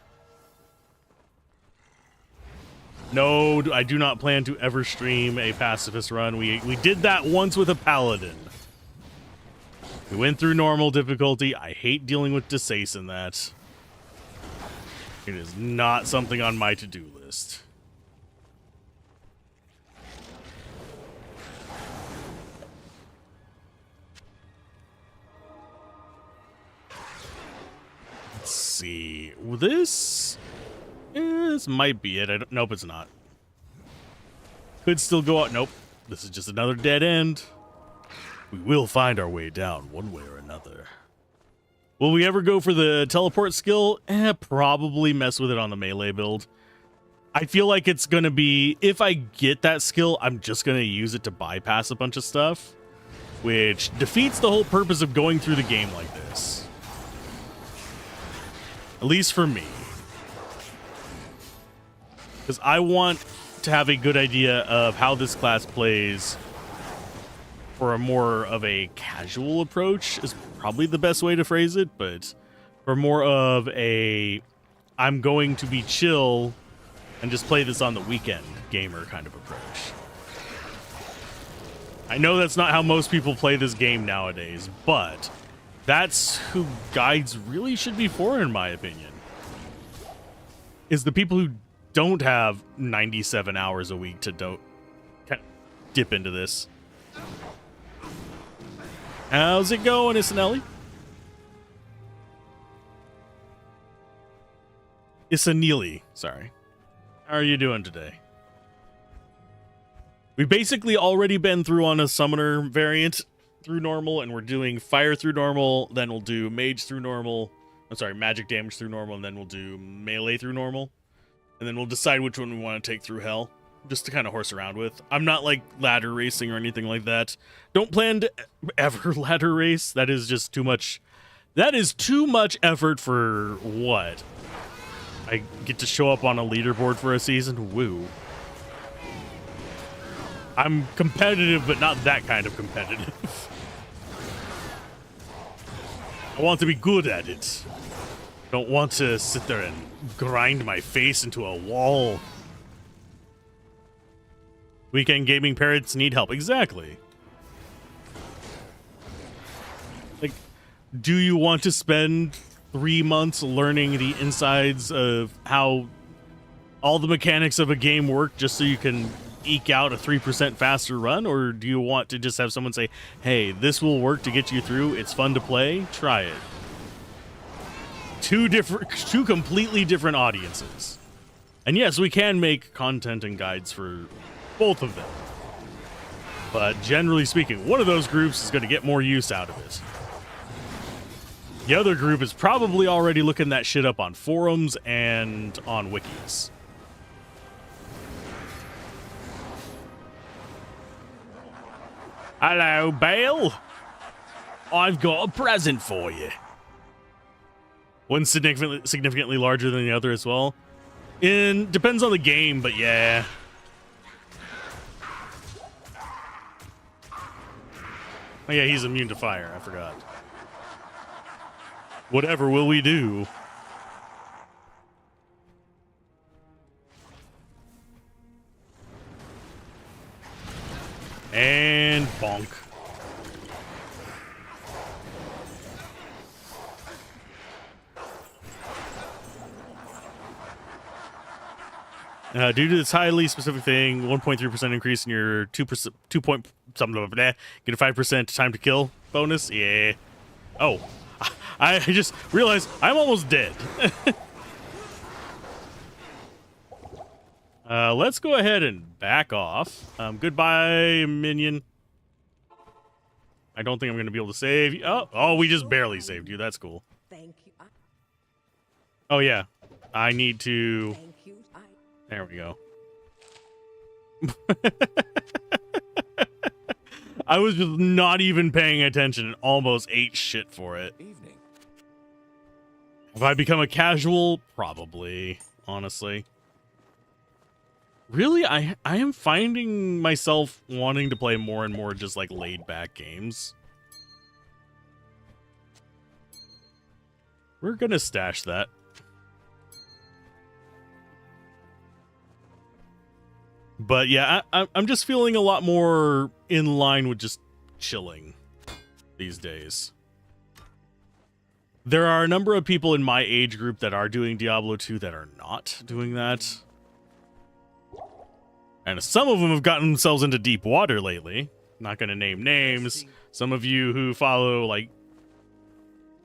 No, I do not plan to ever stream a pacifist run. We did that once with a paladin. We went through normal difficulty. I hate dealing with Desace in that. It is not something on my to-do list. Let's see. This might be it. Nope, it's not. Could still go out. Nope. This is just another dead end. We will find our way down one way or another. Will we ever go for the teleport skill? Probably mess with it on the melee build. I feel like it's going to be, if I get that skill, I'm just going to use it to bypass a bunch of stuff, which defeats the whole purpose of going through the game like this. At least for me. Because I want to have a good idea of how this class plays for a more of a casual approach is probably the best way to phrase it, but for more of a I'm going to be chill and just play this on the weekend gamer kind of approach. I know that's not how most people play this game nowadays, but that's who guides really should be for, in my opinion. Is the people who don't have 97 hours a week to kind of dip into this. How's it going, Isanelli? Isanili, sorry. How are you doing today? We've basically already been through on a summoner variant through normal, and we're doing fire through normal, then we'll do mage through normal. I'm sorry, magic damage through normal, and then we'll do melee through normal. And then we'll decide which one we want to take through hell, just to kind of horse around with. I'm not like ladder racing or anything like that. Don't plan to ever ladder race. That is just too much. That is too much effort for what? I get to show up on a leaderboard for a season? Woo. I'm competitive, but not that kind of competitive. I want to be good at it. Don't want to sit there and grind my face into a wall. Weekend gaming parents need help. Exactly. Like, do you want to spend 3 months learning the insides of how all the mechanics of a game work just so you can eke out a 3% faster run? Or do you want to just have someone say, hey, this will work to get you through, it's fun to play, try it? Two completely different audiences. And yes, we can make content and guides for both of them. But generally speaking, one of those groups is going to get more use out of it. The other group is probably already looking that shit up on forums and on wikis. Hello, Bale. I've got a present for you. One's significantly larger than the other as well. Depends on the game, but yeah. Oh yeah, he's immune to fire. I forgot. Whatever will we do? And bonk. Due to this highly specific thing, 1.3% increase in your 2%, 2 point something, blah, blah, blah, get a 5% time to kill bonus. Yeah. Oh, I just realized I'm almost dead. Let's go ahead and back off. Goodbye, minion. I don't think I'm going to be able to save you. Oh, we just barely saved you. That's cool. Thank you. Oh, yeah. I need to... Thank you. There we go. I was just not even paying attention and almost ate shit for it. Evening. Have I become a casual? Probably, honestly. Really, I am finding myself wanting to play more and more just like laid-back games. We're gonna stash that. But yeah, I'm just feeling a lot more in line with just chilling these days. There are a number of people in my age group that are doing Diablo 2 that are not doing that. And some of them have gotten themselves into deep water lately. Not going to name names. Some of you who follow, like,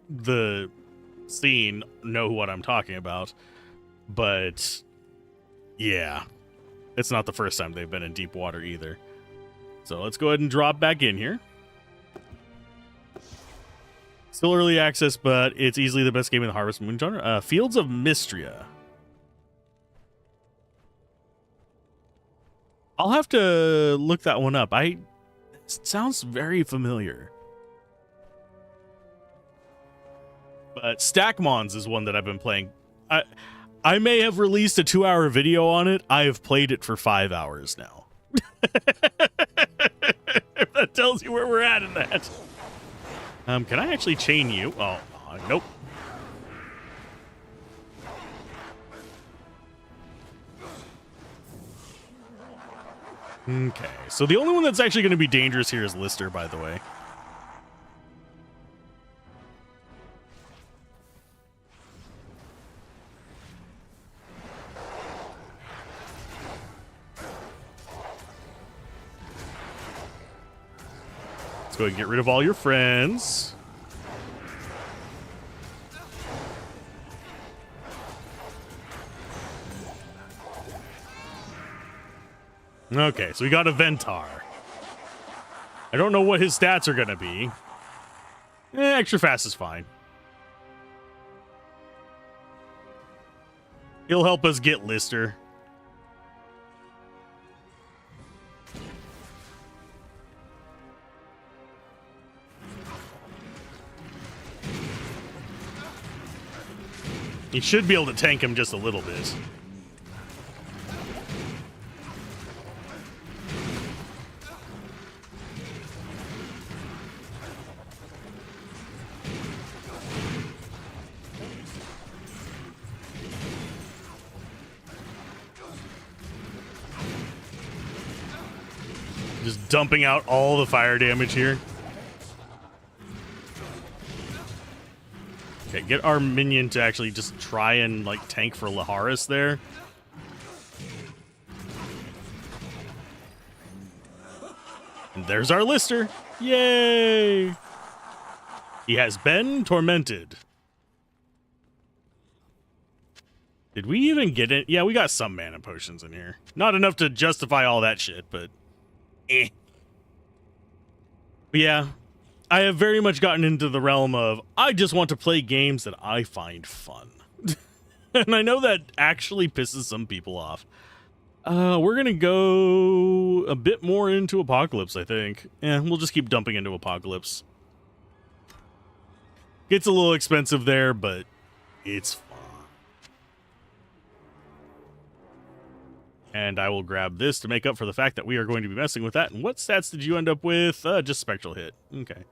the scene know what I'm talking about. But, yeah. It's not the first time they've been in deep water either. So let's go ahead and drop back in here. Still early access, but it's easily the best game in the Harvest Moon genre. Fields of Mystria. I'll have to look that one up. It sounds very familiar. But Stackmons is one that I've been playing. I may have released a 2-hour video on it. I have played it for 5 hours now. If that tells you where we're at in that. Can I actually chain you? Oh, nope. Okay, so the only one that's actually going to be dangerous here is Lister, by the way. Let's go ahead and get rid of all your friends. Okay, so we got a Ventar. I don't know what his stats are going to be. Extra fast is fine. He'll help us get Lister. He should be able to tank him just a little bit. Just dumping out all the fire damage here. Okay, get our minion to actually just try and, like, tank for Laharis there. And there's our Lister. Yay! He has been tormented. Did we even get it? Yeah, we got some mana potions in here. Not enough to justify all that shit, but eh. But yeah, I have very much gotten into the realm of I just want to play games that I find fun. And I know that actually pisses some people off. We're gonna go a bit more into Apocalypse, I think. Yeah, we'll just keep dumping into Apocalypse. Gets a little expensive there, but it's fun. And I will grab this to make up for the fact that we are going to be messing with that. And what stats did you end up with? Just Spectral Hit. Okay.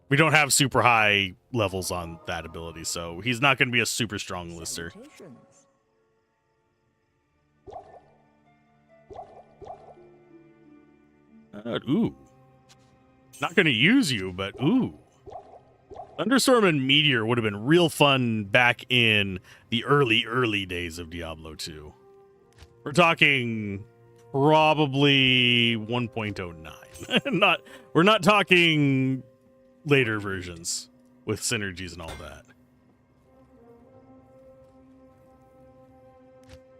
We don't have super high levels on that ability, so he's not going to be a super strong Lister. Ooh. Not going to use you, but ooh. Thunderstorm and Meteor would have been real fun back in the early days of Diablo 2. We're talking probably 1.09. We're not talking later versions with synergies and all that.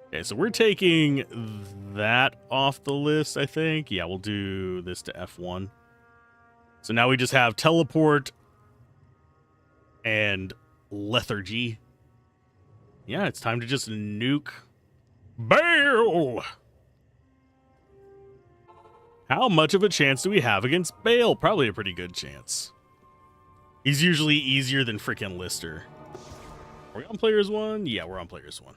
Okay, so we're taking that off the list, I think. Yeah, we'll do this to F1. So now we just have Teleport and Lethargy. Yeah, it's time to just nuke Bale. How much of a chance do we have against Bale? Probably a pretty good chance. He's usually easier than freaking Lister. Are we on players 1? Yeah, we're on players 1.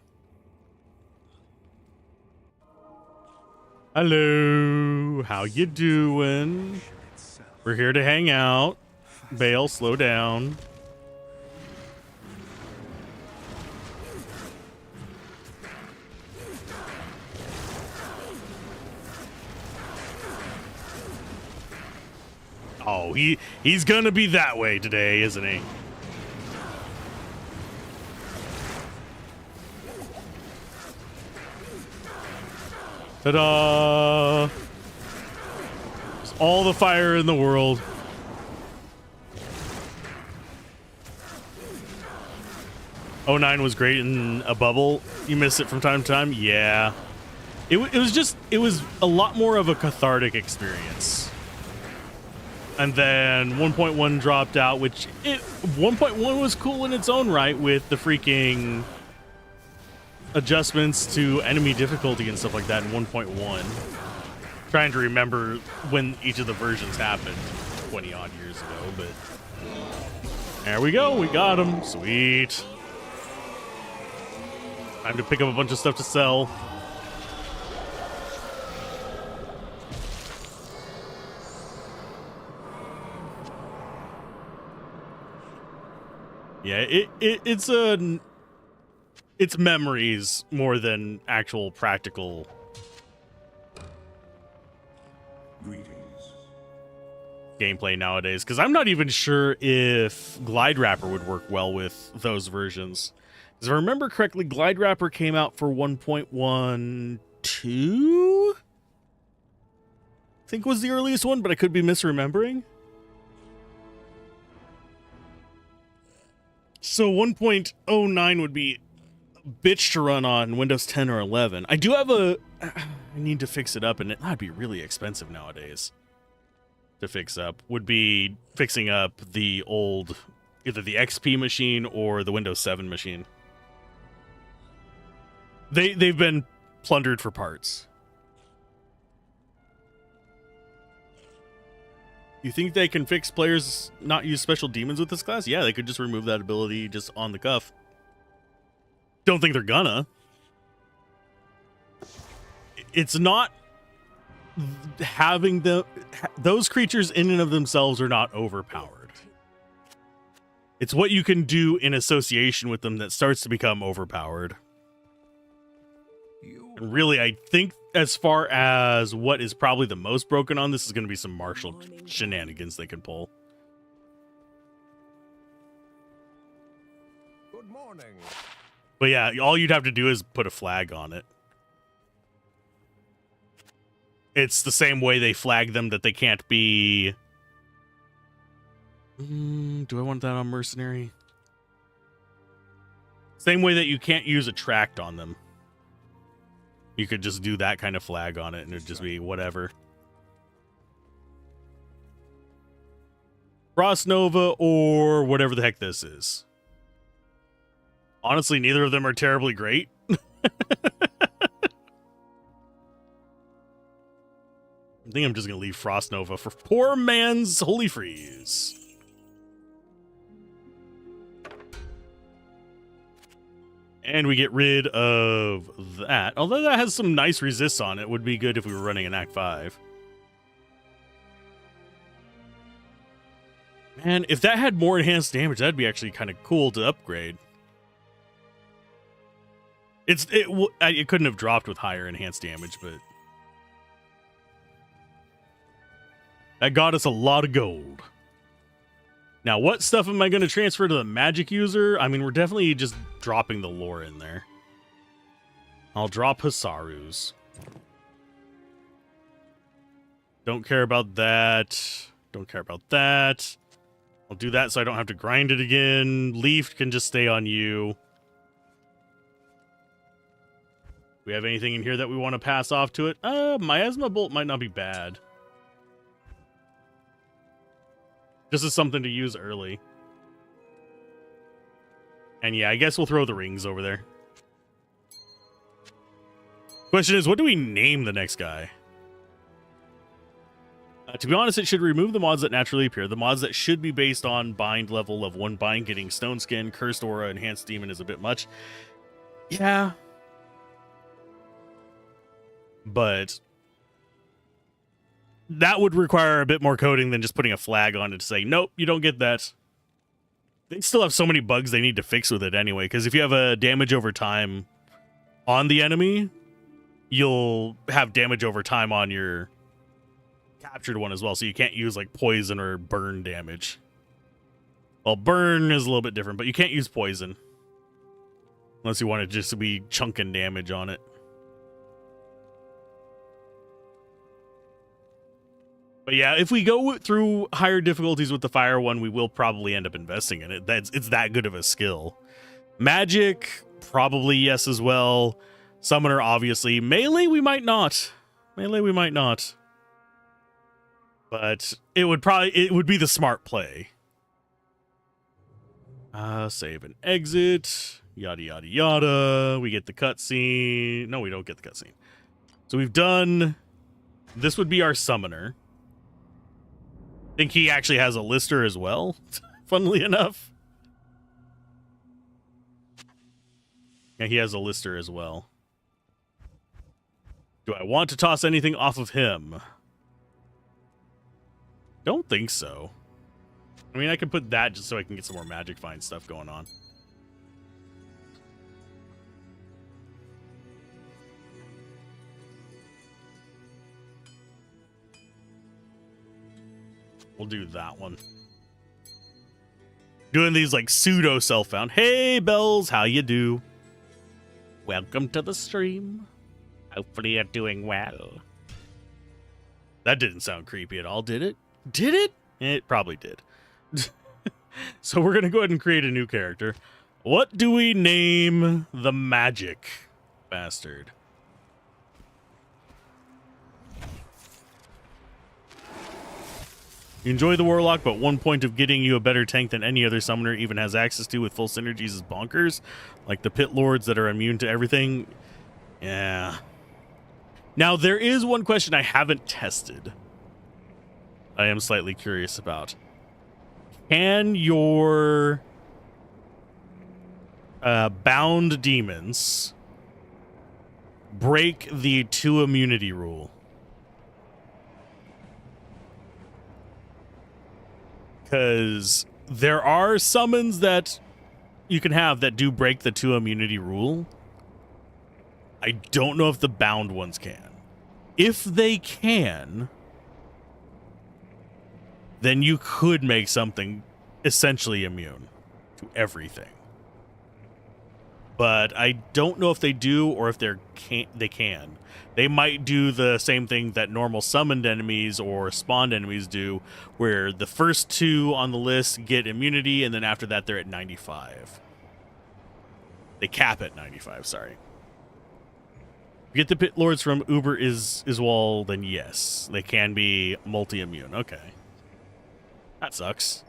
Hello, how you doing? We're here to hang out. Bale, slow down. Oh, he's gonna be that way today, isn't he? Ta-da! There's all the fire in the world. '09 was great in a bubble. You miss it from time to time? Yeah. It was a lot more of a cathartic experience. And then 1.1 dropped out, which 1.1 was cool in its own right with the freaking adjustments to enemy difficulty and stuff like that in 1.1. Trying to remember when each of the versions happened 20 odd years ago, but there we go. We got him. Sweet. Time to pick up a bunch of stuff to sell. Yeah, it's memories more than actual practical gameplay nowadays, because I'm not even sure if Glide Wrapper would work well with those versions. Because if I remember correctly, Glide Wrapper came out for 1.12, I think was the earliest one, but I could be misremembering. So 1.09 would be a bitch to run on Windows 10 or 11. I do have I need to fix it up, and that'd be really expensive nowadays to fix up. Would be fixing up the old, either the XP machine or the Windows 7 machine. They've been plundered for parts. You think they can fix players not use special demons with this class? Yeah, they could just remove that ability just on the cuff. Don't think they're gonna. It's not having those creatures in and of themselves are not overpowered. It's what you can do in association with them that starts to become overpowered. And really, I think as far as what is probably the most broken on this is going to be some martial shenanigans they can pull. But yeah, all you'd have to do is put a flag on it. It's the same way they flag them that they can't be... do I want that on mercenary? Same way that you can't use attract on them. You could just do that kind of flag on it and it'd just be whatever. Frost Nova or whatever the heck this is. Honestly, neither of them are terribly great. I think I'm just going to leave Frost Nova for poor man's Holy Freeze. And we get rid of that. Although that has some nice resists on it. Would be good if we were running an Act 5. Man, if that had more enhanced damage, that'd be actually kind of cool to upgrade. It couldn't have dropped with higher enhanced damage, but... that got us a lot of gold. Now, what stuff am I going to transfer to the magic user? I mean, we're definitely just dropping the lore in there. I'll drop Hasaru's. Don't care about that. Don't care about that. I'll do that so I don't have to grind it again. Leaf can just stay on you. We have anything in here that we want to pass off to it? Miasma Bolt might not be bad. This is something to use early. And yeah, I guess we'll throw the rings over there. Question is, what do we name the next guy? To be honest, it should remove the mods that naturally appear. The mods that should be based on bind level of 1 bind, getting Stone Skin, Cursed Aura, Enhanced Demon is a bit much. Yeah. But that would require a bit more coding than just putting a flag on it to say, nope, you don't get that. They still have so many bugs they need to fix with it anyway, because if you have a damage over time on the enemy, you'll have damage over time on your captured one as well, so you can't use like poison or burn damage. Well, burn is a little bit different, but you can't use poison unless you want it just to be chunking damage on it. But yeah, if we go through higher difficulties with the fire one, we will probably end up investing in it. It's that good of a skill. Magic, probably yes as well. Summoner, obviously. Melee, we might not. Melee, we might not. But it would be the smart play. Save and exit. Yada, yada, yada. We get the cutscene. No, we don't get the cutscene. So we've done... this would be our summoner. I think he actually has a lister as well, funnily enough. Yeah, he has a lister as well. Do I want to toss anything off of him? Don't think so. I mean, I could put that just so I can get some more magic find stuff going on. We'll do that one. Doing these like pseudo self-found. Hey, Bells, how you do? Welcome to the stream. Hopefully you're doing well. That didn't sound creepy at all, did it? Did it? It probably did. So we're going to go ahead and create a new character. What do we name the magic bastard? You enjoy the Warlock, but one point of getting you a better tank than any other summoner even has access to with full synergies is bonkers. Like the Pit Lords that are immune to everything. Yeah. Now, there is one question I haven't tested. I am slightly curious about. Can your bound demons break the 2 immunity rule? Because there are summons that you can have that do break the 2 immunity rule. I don't know if the bound ones can. If they can, then you could make something essentially immune to everything. but I don't know if they do or if they can. They might do the same thing that normal summoned enemies or spawned enemies do, where the first 2 on the list get immunity, and then after that they're at 95. They cap at 95, sorry. If you get the pit lords from Uber is well, then yes, they can be multi-immune. Okay. That sucks.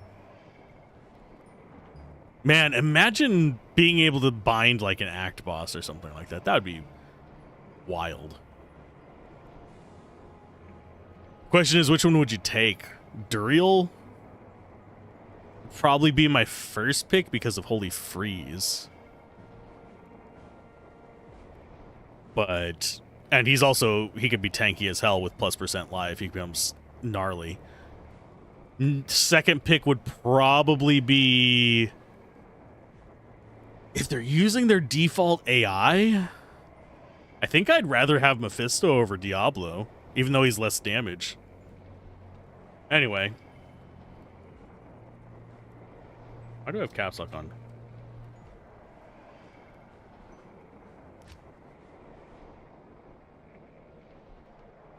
Man, imagine being able to bind like an act boss or something like that. That would be wild. Question is, which one would you take? Duriel? Probably be my first pick because of Holy Freeze. But, and he's also, he could be tanky as hell with +% life. He becomes gnarly. Second pick would probably be, if they're using their default AI, I think I'd rather have Mephisto over Diablo, even though he's less damage. Anyway. Why do I have caps lock on?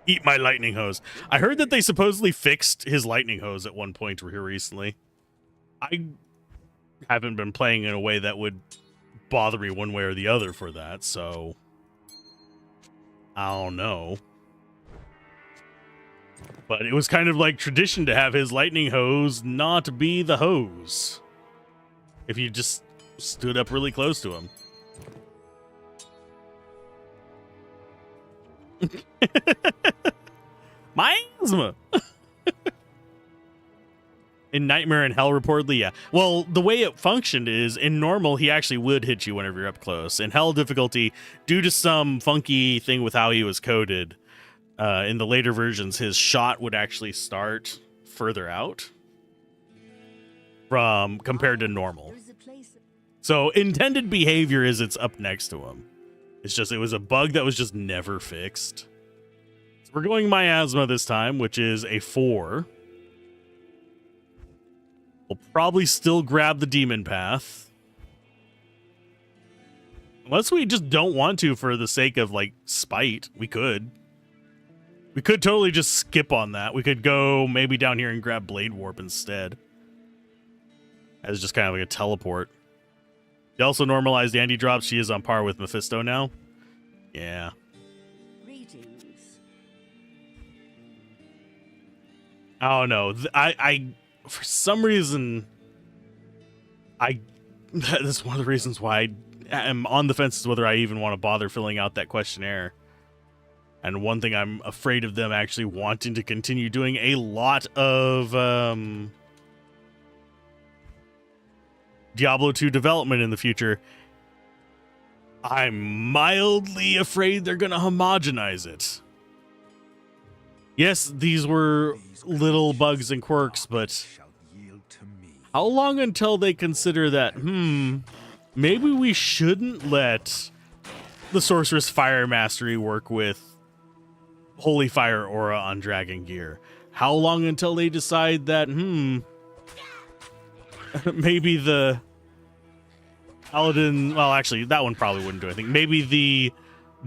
Eat my lightning hose. I heard that they supposedly fixed his lightning hose at one point here recently. I haven't been playing in a way that would bother me one way or the other for that, so I don't know. But it was kind of like tradition to have his lightning hose not be the hose if you just stood up really close to him. Miasma. In Nightmare and Hell, reportedly, yeah. Well, the way it functioned is, in normal, he actually would hit you whenever you're up close. In Hell difficulty, due to some funky thing with how he was coded, in the later versions, his shot would actually start further out from compared to normal. So intended behavior is it's up next to him. It's just, it was a bug that was just never fixed. So we're going Miasma this time, which is a 4. We'll probably still grab the demon path. Unless we just don't want to for the sake of, like, spite. We could. We could totally just skip on that. We could go maybe down here and grab Blade Warp instead. As just kind of like a teleport. They also normalized the anti-drop. She is on par with Mephisto now. Yeah. Greetings. I don't know. I for some reason, that's one of the reasons why I am on the fence as whether I even want to bother filling out that questionnaire. And one thing I'm afraid of them actually wanting to continue doing a lot of Diablo 2 development in the future. I'm mildly afraid they're going to homogenize it. Yes, these were little bugs and quirks, but how long until they consider that, maybe we shouldn't let the Sorceress Fire Mastery work with Holy Fire Aura on Dragon Gear? How long until they decide that, maybe the Paladin, well, actually, that one probably wouldn't do anything. Maybe the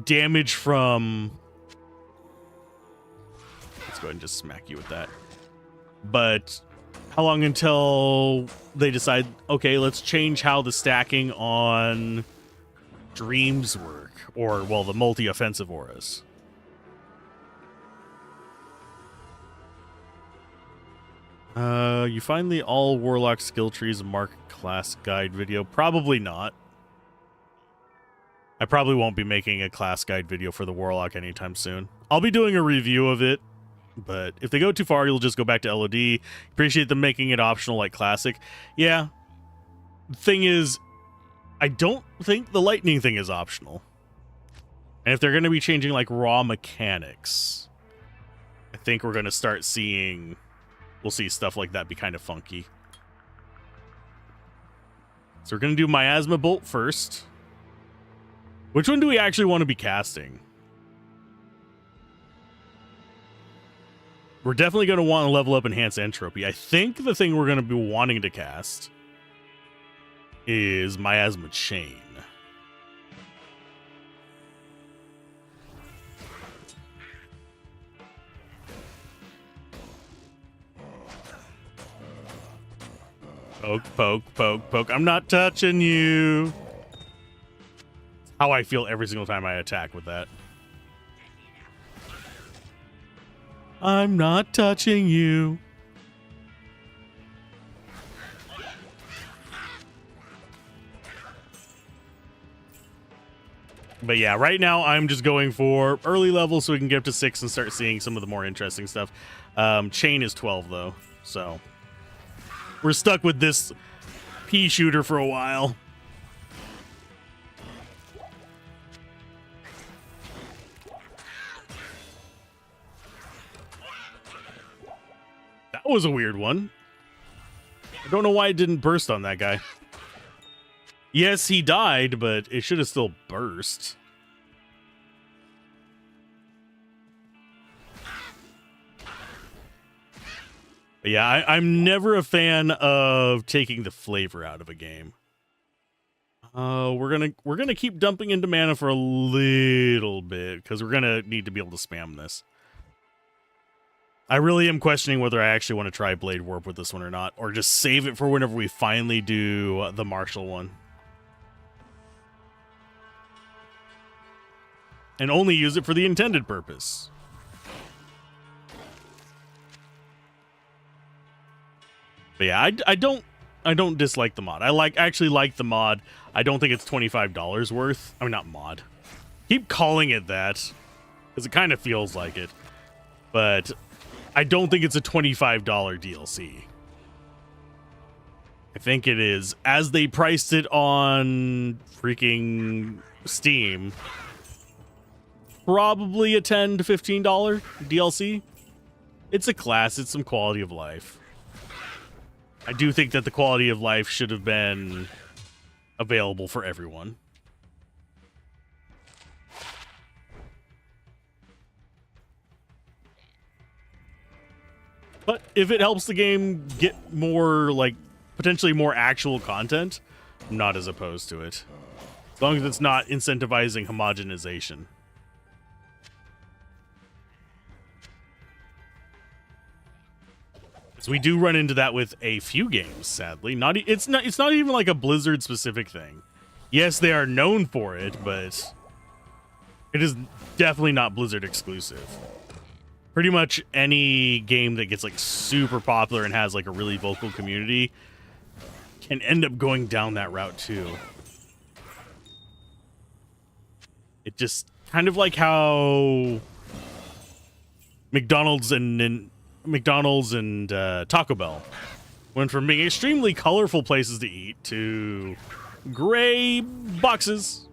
damage from, let's go ahead and just smack you with that. But how long until they decide, okay, let's change how the stacking on Dreams work, or, well, the multi-offensive auras. You find the all Warlock skill trees mark class guide video? Probably not. I probably won't be making a class guide video for the Warlock anytime soon. I'll be doing a review of it, but if they go too far, you'll just go back to LOD. Appreciate them making it optional like Classic. Yeah. The thing is, I don't think the lightning thing is optional. And if they're going to be changing like raw mechanics, I think we're going to start seeing, we'll see stuff like that be kind of funky. So we're going to do Miasma Bolt first. Which one do we actually want to be casting? We're definitely going to want to level up Enhance Entropy. I think the thing we're going to be wanting to cast is Miasma Chain. Poke, poke, poke, poke. I'm not touching you. It's how I feel every single time I attack with that. I'm not touching you. But yeah, right now I'm just going for early level so we can get up to 6 and start seeing some of the more interesting stuff. Chain is 12 though, so we're stuck with this pea shooter for a while. That was a weird one. I don't know why it didn't burst on that guy. Yes, he died, but it should have still burst. But yeah, I'm never a fan of taking the flavor out of a game. We're gonna keep dumping into mana for a little bit because we're gonna need to be able to spam this. I really am questioning whether I actually want to try Blade Warp with this one or not, or just save it for whenever we finally do the Martial one. And only use it for the intended purpose. But yeah, I don't dislike the mod. I actually like the mod. I don't think it's $25 worth. I mean, not mod. Keep calling it that because it kind of feels like it. But I don't think it's a $25 DLC. I think it is, as they priced it on freaking Steam, probably a $10 to $15 DLC. It's a class. It's some quality of life. I do think that the quality of life should have been available for everyone. But if it helps the game get more, like, potentially more actual content, I'm not as opposed to it. As long as it's not incentivizing homogenization. So we do run into that with a few games, sadly. It's not even like a Blizzard specific thing. Yes, they are known for it, but it is definitely not Blizzard exclusive. Pretty much any game that gets like super popular and has like a really vocal community can end up going down that route too. It just kind of like how McDonald's and Taco Bell went from being extremely colorful places to eat to gray boxes.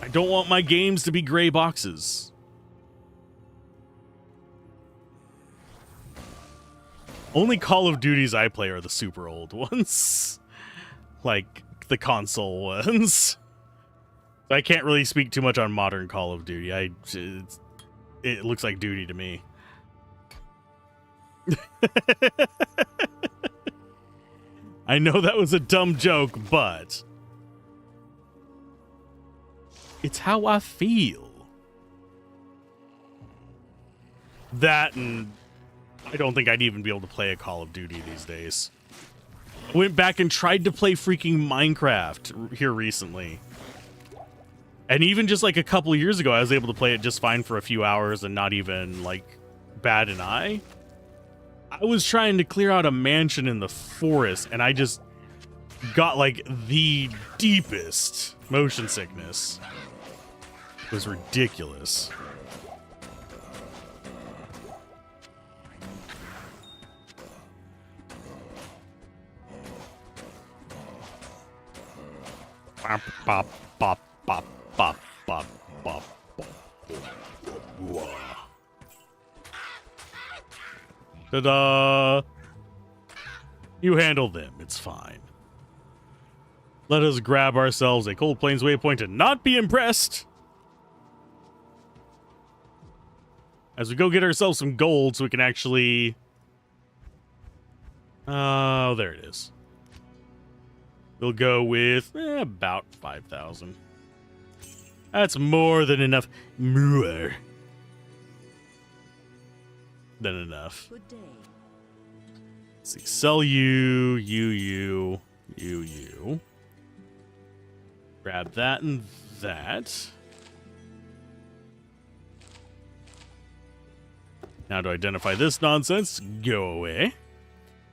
I don't want my games to be gray boxes. Only Call of Duties I play are the super old ones. Like the console ones. I can't really speak too much on modern Call of Duty. It looks like duty to me. I know that was a dumb joke, but it's how I feel. That, and I don't think I'd even be able to play a Call of Duty these days. I went back and tried to play freaking Minecraft here recently. And even just like a couple years ago, I was able to play it just fine for a few hours and not even like bat an eye. I was trying to clear out a mansion in the forest and I just got like the deepest motion sickness. It was ridiculous. Bop, bop, bop, bop. Bop, bop, bop, bop. Ta-da! You handle them, it's fine. Let us grab ourselves a Cold Plains waypoint and not be impressed. As we go get ourselves some gold so we can actually... Oh, there it is. We'll go with about 5,000. That's more than enough. More than enough. Good day. Let's see, sell you. Grab that and that. Now to identify this nonsense, go away.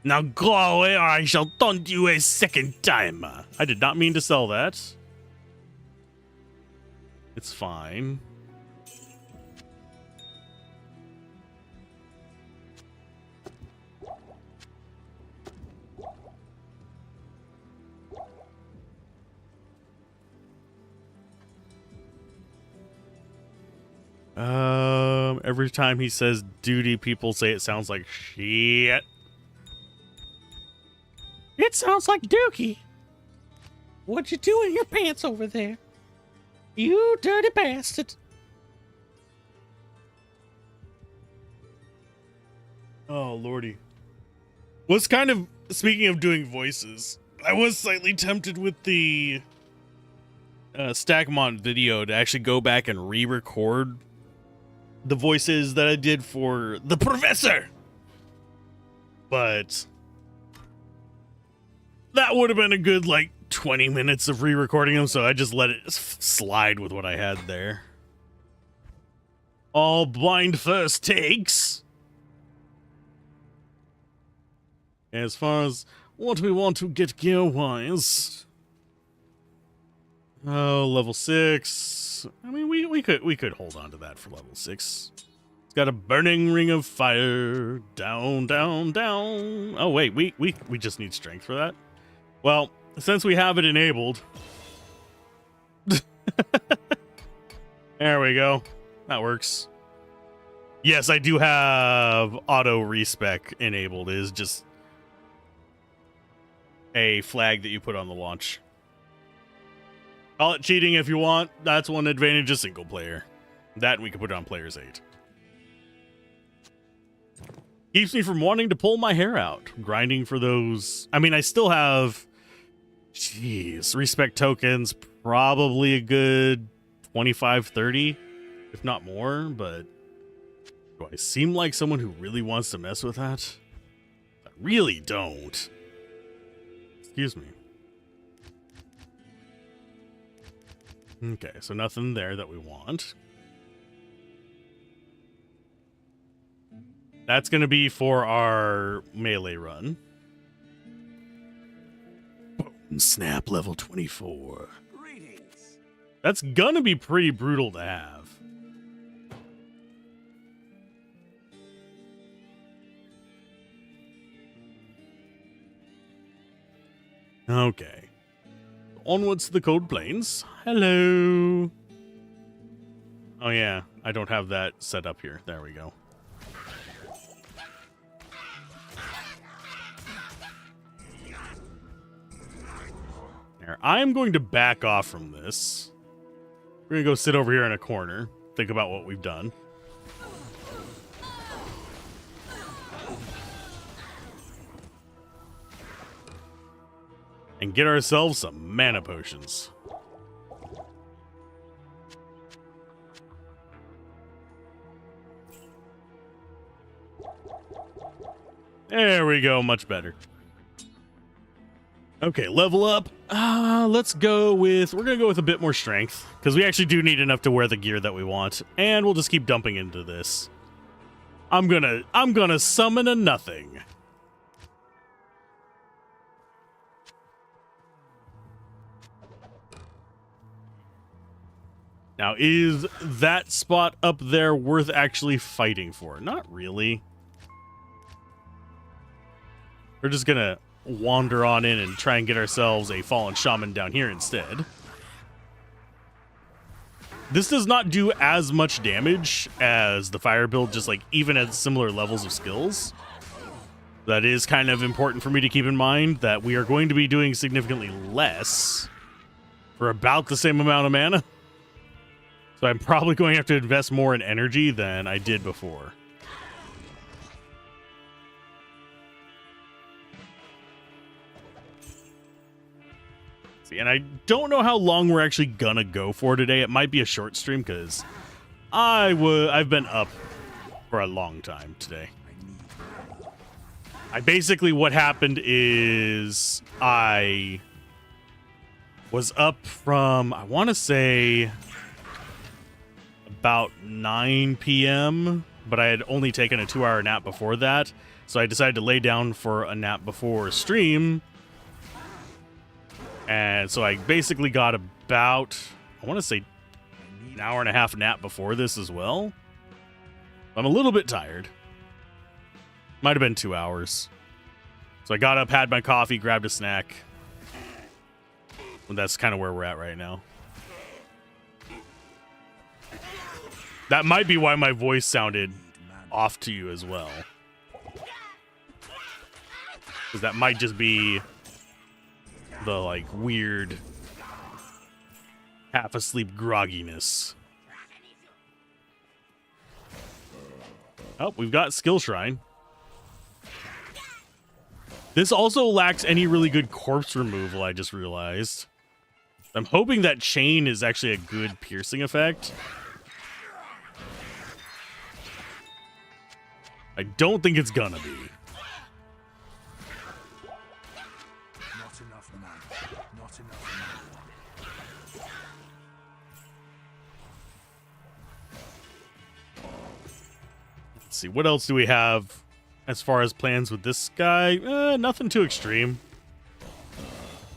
Now go away or I shall taunt you a second time. I did not mean to sell that. It's fine. Every time he says duty, people say it sounds like shit. It sounds like Dookie. What you doing in your pants over there? You dirty bastard. Oh, lordy. Was kind of, speaking of doing voices, I was slightly tempted with the Stackmon video to actually go back and re-record the voices that I did for the professor. But that would have been a good, like, 20 minutes of re-recording them, so I just let it slide with what I had there. All blind first takes. As far as what we want to get gear-wise. Oh, level 6. I mean, we could hold on to that for level 6. It's got a burning ring of fire. Down, down, down. Oh, wait, we just need strength for that. Well, since we have it enabled. There we go. That works. Yes, I do have auto respec enabled. It is just a flag that you put on the launch. Call it cheating if you want. That's one advantage of single player. That we can put on players 8. Keeps me from wanting to pull my hair out. Grinding for those. I mean, I still have, jeez, respect tokens. Probably a good 25, 30, if not more. But do I seem like someone who really wants to mess with that? I really don't. Excuse me. Okay, so nothing there that we want. That's going to be for our melee run. Bone snap level 24. Greetings. That's going to be pretty brutal to have. Okay. Onwards to the cold plains. Hello. Oh yeah, I don't have that set up here. There we go. There. I'm going to back off from this. We're going to go sit over here in a corner. Think about what we've done. And get ourselves some mana potions. There we go, much better. Okay, level up. Let's go with, we're gonna go with a bit more strength, because we actually do need enough to wear the gear that we want, and we'll just keep dumping into this. I'm gonna summon a nothing. Now, is that spot up there worth actually fighting for? Not really. We're just gonna wander on in and try and get ourselves a fallen shaman down here instead. This does not do as much damage as the fire build, just like even at similar levels of skills. That is kind of important for me to keep in mind, that we are going to be doing significantly less for about the same amount of mana. So I'm probably going to have to invest more in energy than I did before. See, and I don't know how long we're actually gonna go for today. It might be a short stream because I've been up for a long time today. basically, what happened is I was up from, I want to say, about 9 p.m., but I had only taken a 2-hour nap before that. So I decided to lay down for a nap before stream. And so I basically got about, I want to say, an hour and a half nap before this as well. I'm a little bit tired. Might have been 2 hours. So I got up, had my coffee, grabbed a snack. And that's kind of where we're at right now. That might be why my voice sounded off to you as well. Because that might just be the, like, weird half-asleep grogginess. Oh, we've got Skill Shrine. This also lacks any really good corpse removal, I just realized. I'm hoping that chain is actually a good piercing effect. I don't think it's gonna be. Not enough man. Not enough man. Let's see, what else do we have as far as plans with this guy? Nothing too extreme.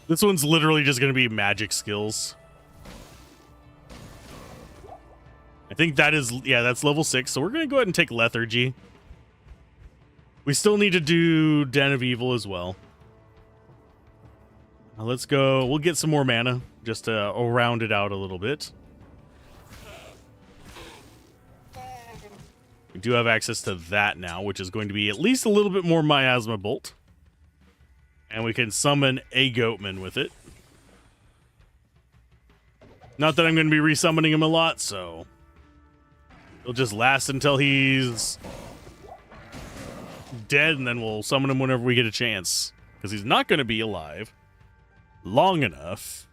This one's literally just gonna be magic skills. I think that is, yeah, that's level 6, so we're gonna go ahead and take Lethargy. We still need to do Den of Evil as well. Now let's go. We'll get some more mana just to round it out a little bit. We do have access to that now, which is going to be at least a little bit more Miasma Bolt. And we can summon a Goatman with it. Not that I'm going to be resummoning him a lot, so it'll just last until he's dead, and then we'll summon him whenever we get a chance, because he's not going to be alive long enough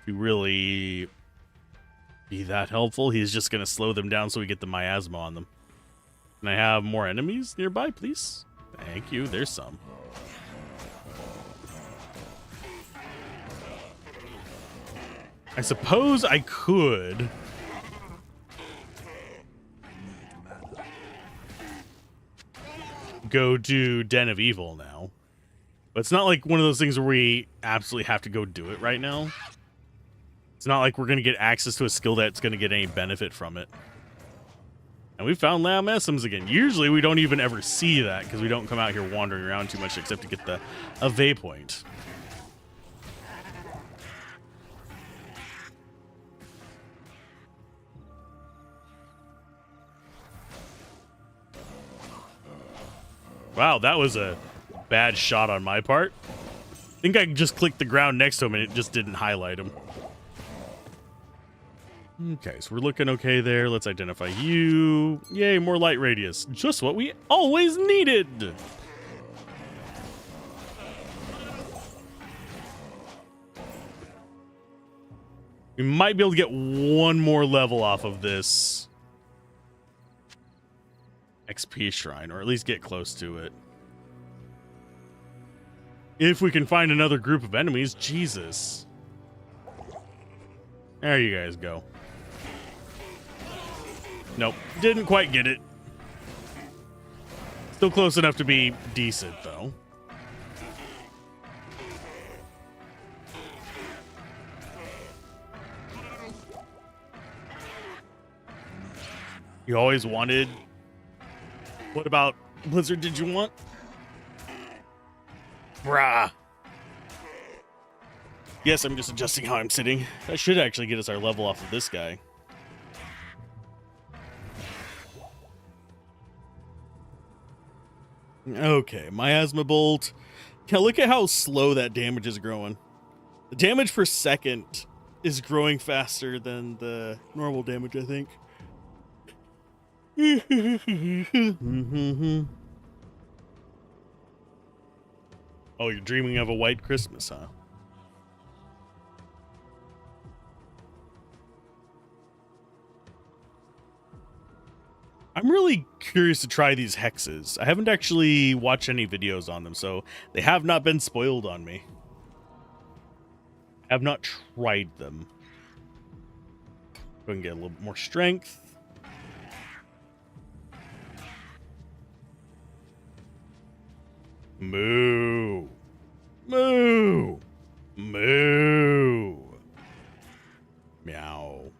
to really be that helpful. He's just going to slow them down so we get the miasma on them. Can I have more enemies nearby, please? Thank you. There's some. I suppose I could go do Den of Evil now. But it's not like one of those things where we absolutely have to go do it right now. It's not like we're going to get access to a skill that's going to get any benefit from it. And we found Lamb Essence again. Usually we don't even ever see that because we don't come out here wandering around too much except to get the Point. Wow, that was a bad shot on my part. I think I just clicked the ground next to him and it just didn't highlight him. Okay, so we're looking okay there. Let's identify you. Yay, more light radius. Just what we always needed. We might be able to get one more level off of this XP shrine, or at least get close to it. If we can find another group of enemies, Jesus. There you guys go. Nope, didn't quite get it. Still close enough to be decent, though. You always wanted... What about Blizzard did you want? Brah. Yes, I'm just adjusting how I'm sitting. That should actually get us our level off of this guy. Okay, Miasma Bolt. Now look at how slow that damage is growing. The damage per second is growing faster than the normal damage, I think. Oh, you're dreaming of a white Christmas, huh? I'm really curious to try these hexes. I haven't actually watched any videos on them, so they have not been spoiled on me. I have not tried them. Go and get a little bit more strength. Moo. Moo. Moo. Meow.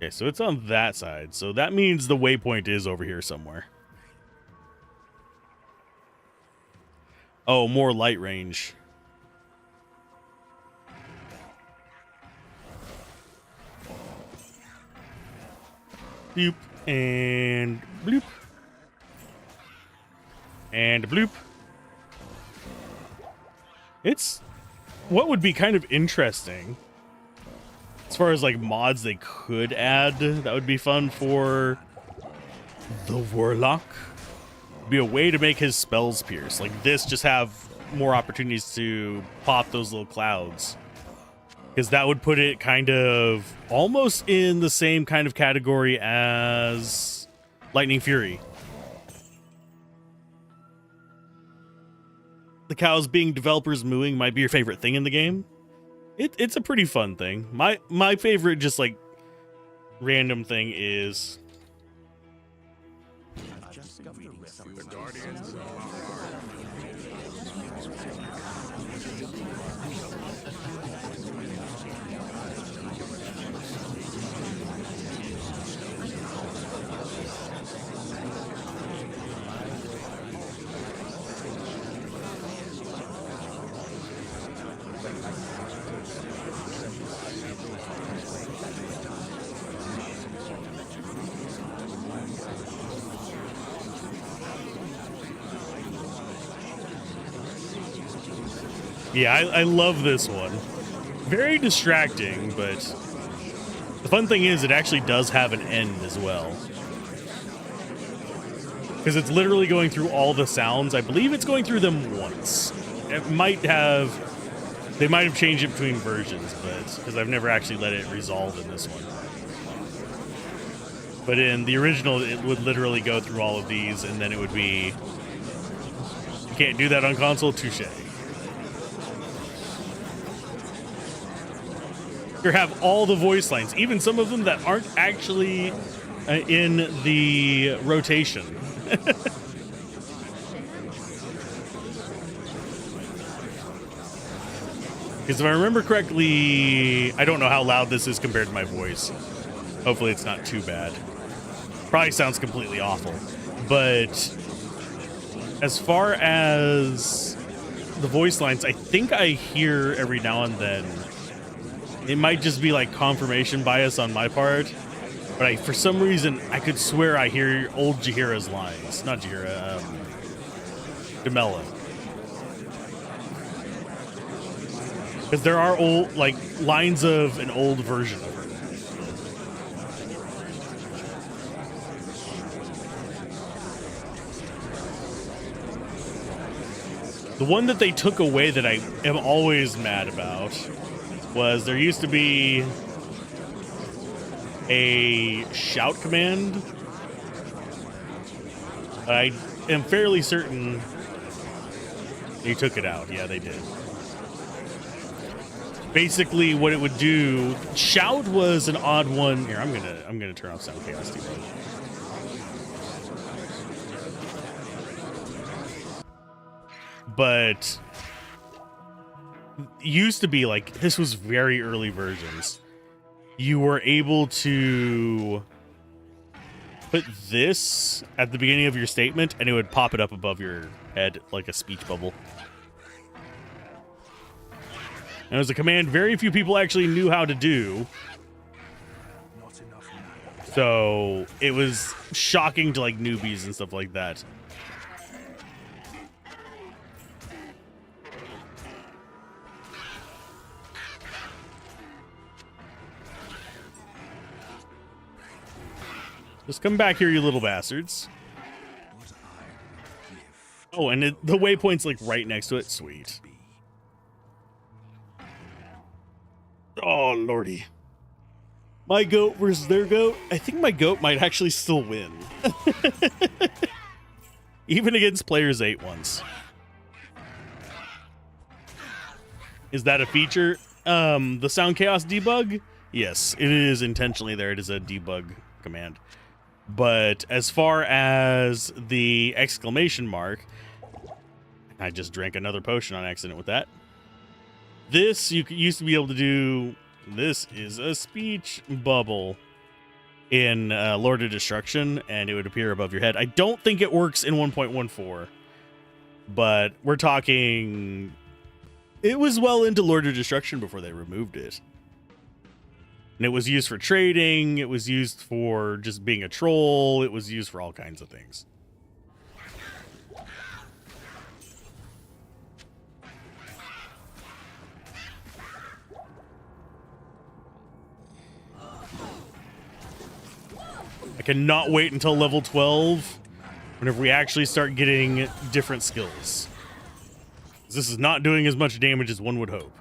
Okay, so it's on that side. So that means the waypoint is over here somewhere. Oh, more light range. Bloop and bloop. And bloop. It's what would be kind of interesting as far as like mods they could add that would be fun for the Warlock. Be a way to make his spells pierce. Like this, just have more opportunities to pop those little clouds. Because that would put it kind of almost in the same kind of category as Lightning Fury. The cows being developers mooing might be your favorite thing in the game. It's a pretty fun thing. My favorite just like random thing is yeah, I love this one. Very distracting, but the fun thing is it actually does have an end as well. Because it's literally going through all the sounds. I believe it's going through them once. It might have... They might have changed it between versions, but because I've never actually let it resolve in this one. But in the original, it would literally go through all of these, and then it would be... You can't do that on console? Touche. You have all the voice lines, even some of them that aren't actually in the rotation. Because if I remember correctly, I don't know how loud this is compared to my voice. Hopefully it's not too bad. Probably sounds completely awful. But as far as the voice lines, I think I hear every now and then. It might just be like confirmation bias on my part, but for some reason I could swear I hear old Jaheira's lines. Not Jaheira, Demella. Because there are old like lines of an old version of her. The one that they took away that I am always mad about was there used to be a shout command. I am fairly certain they took it out. Yeah, they did. Basically, what it would do, shout was an odd one. Here, I'm gonna turn off sound chaos too. But used to be like, this was very early versions. You were able to put this at the beginning of your statement and it would pop it up above your head like a speech bubble. And it was a command very few people actually knew how to do. So it was shocking to like newbies and stuff like that. Just come back here, you little bastards. Oh, and the waypoint's like right next to it. Sweet. Oh, lordy. My goat versus their goat. I think my goat might actually still win. Even against players 8 ones. Is that a feature? The sound chaos debug? Yes, it is intentionally there. It is a debug command. But as far as the exclamation mark, I just drank another potion on accident with that. This, you used to be able to do, this is a speech bubble in Lord of Destruction, and it would appear above your head. I don't think it works in 1.14, but we're talking, it was well into Lord of Destruction before they removed it. And it was used for trading, it was used for just being a troll, it was used for all kinds of things. I cannot wait until level 12, whenever we actually start getting different skills. This is not doing as much damage as one would hope.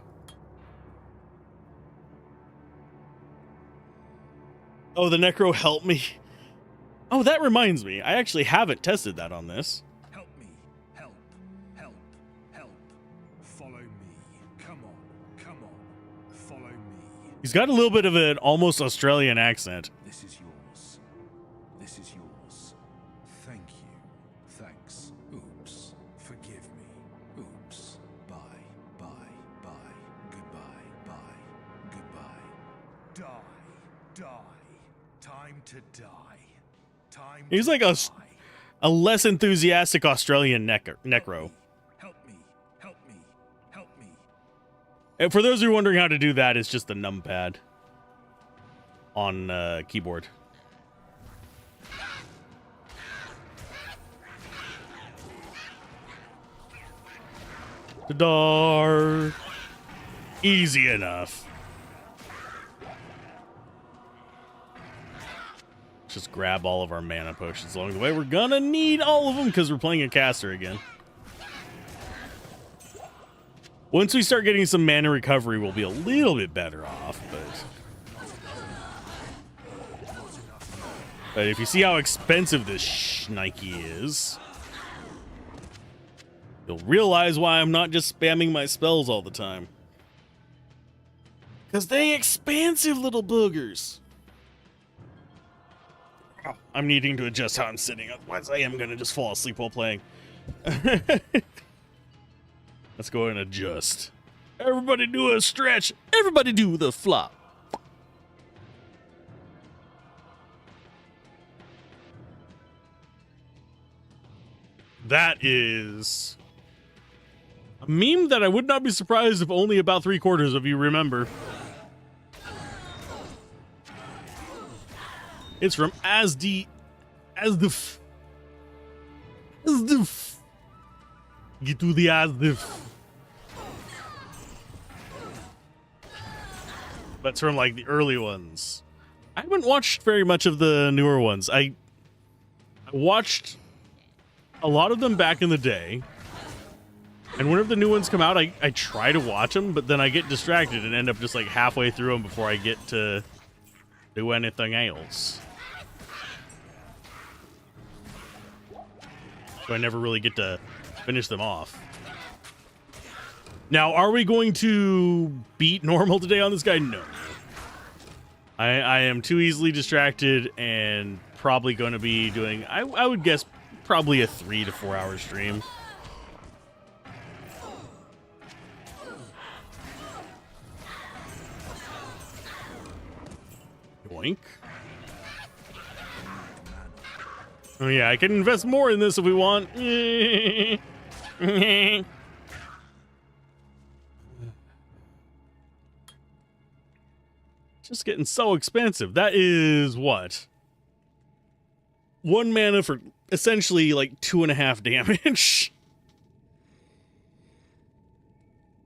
Oh, the Necro helped me. Oh, that reminds me. I actually haven't tested that on this. Help me. Help. Help. Help. Follow me. Come on. Come on. Follow me. He's got a little bit of an almost Australian accent. This is yours. This is yours. Thank you. Thanks. Oops. Forgive me. Oops. Bye. Bye. Bye. Goodbye. Bye. Goodbye. Die. Die. Time to die. Time He's to like die. a less enthusiastic Australian necro. Help me. Help me. Help me. And for those who are wondering how to do that, it's just the numpad on keyboard. Ta-da! Easy enough. Just grab all of our mana potions along the way. We're gonna need all of them because we're playing a caster again. Once we start getting some mana recovery, we'll be a little bit better off, but if you see how expensive this shnikey is, you'll realize why I'm not just spamming my spells all the time. Because they expansive little boogers. I'm needing to adjust how I'm sitting, otherwise I am going to just fall asleep while playing. Let's go and adjust. Everybody do a stretch. Everybody do the flop. That is a meme that I would not be surprised if only about 3/4 of you remember. It's from Asdf. Get to the Asdf. That's from like the early ones. I haven't watched very much of the newer ones. I watched a lot of them back in the day. And whenever the new ones come out, I try to watch them, but then I get distracted and end up just like halfway through them before I get to do anything else. So I never really get to finish them off. Now, are we going to beat normal today on this guy? No. I am too easily distracted and probably going to be doing, I would guess, probably a 3 to 4 hour stream. Yoink. Oh yeah, I can invest more in this if we want. Just getting so expensive. That is what? 1 mana for essentially like 2.5 damage.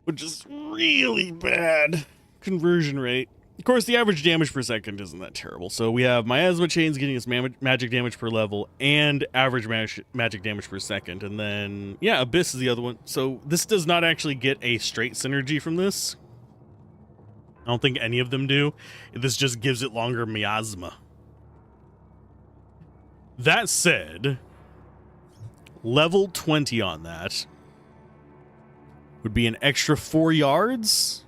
Which is really bad conversion rate. Of course, the average damage per second isn't that terrible. So we have Miasma Chains getting us magic damage per level and average magic damage per second. And then, yeah, Abyss is the other one. So this does not actually get a straight synergy from this. I don't think any of them do. This just gives it longer miasma. That said, level 20 on that would be an extra 4 yards.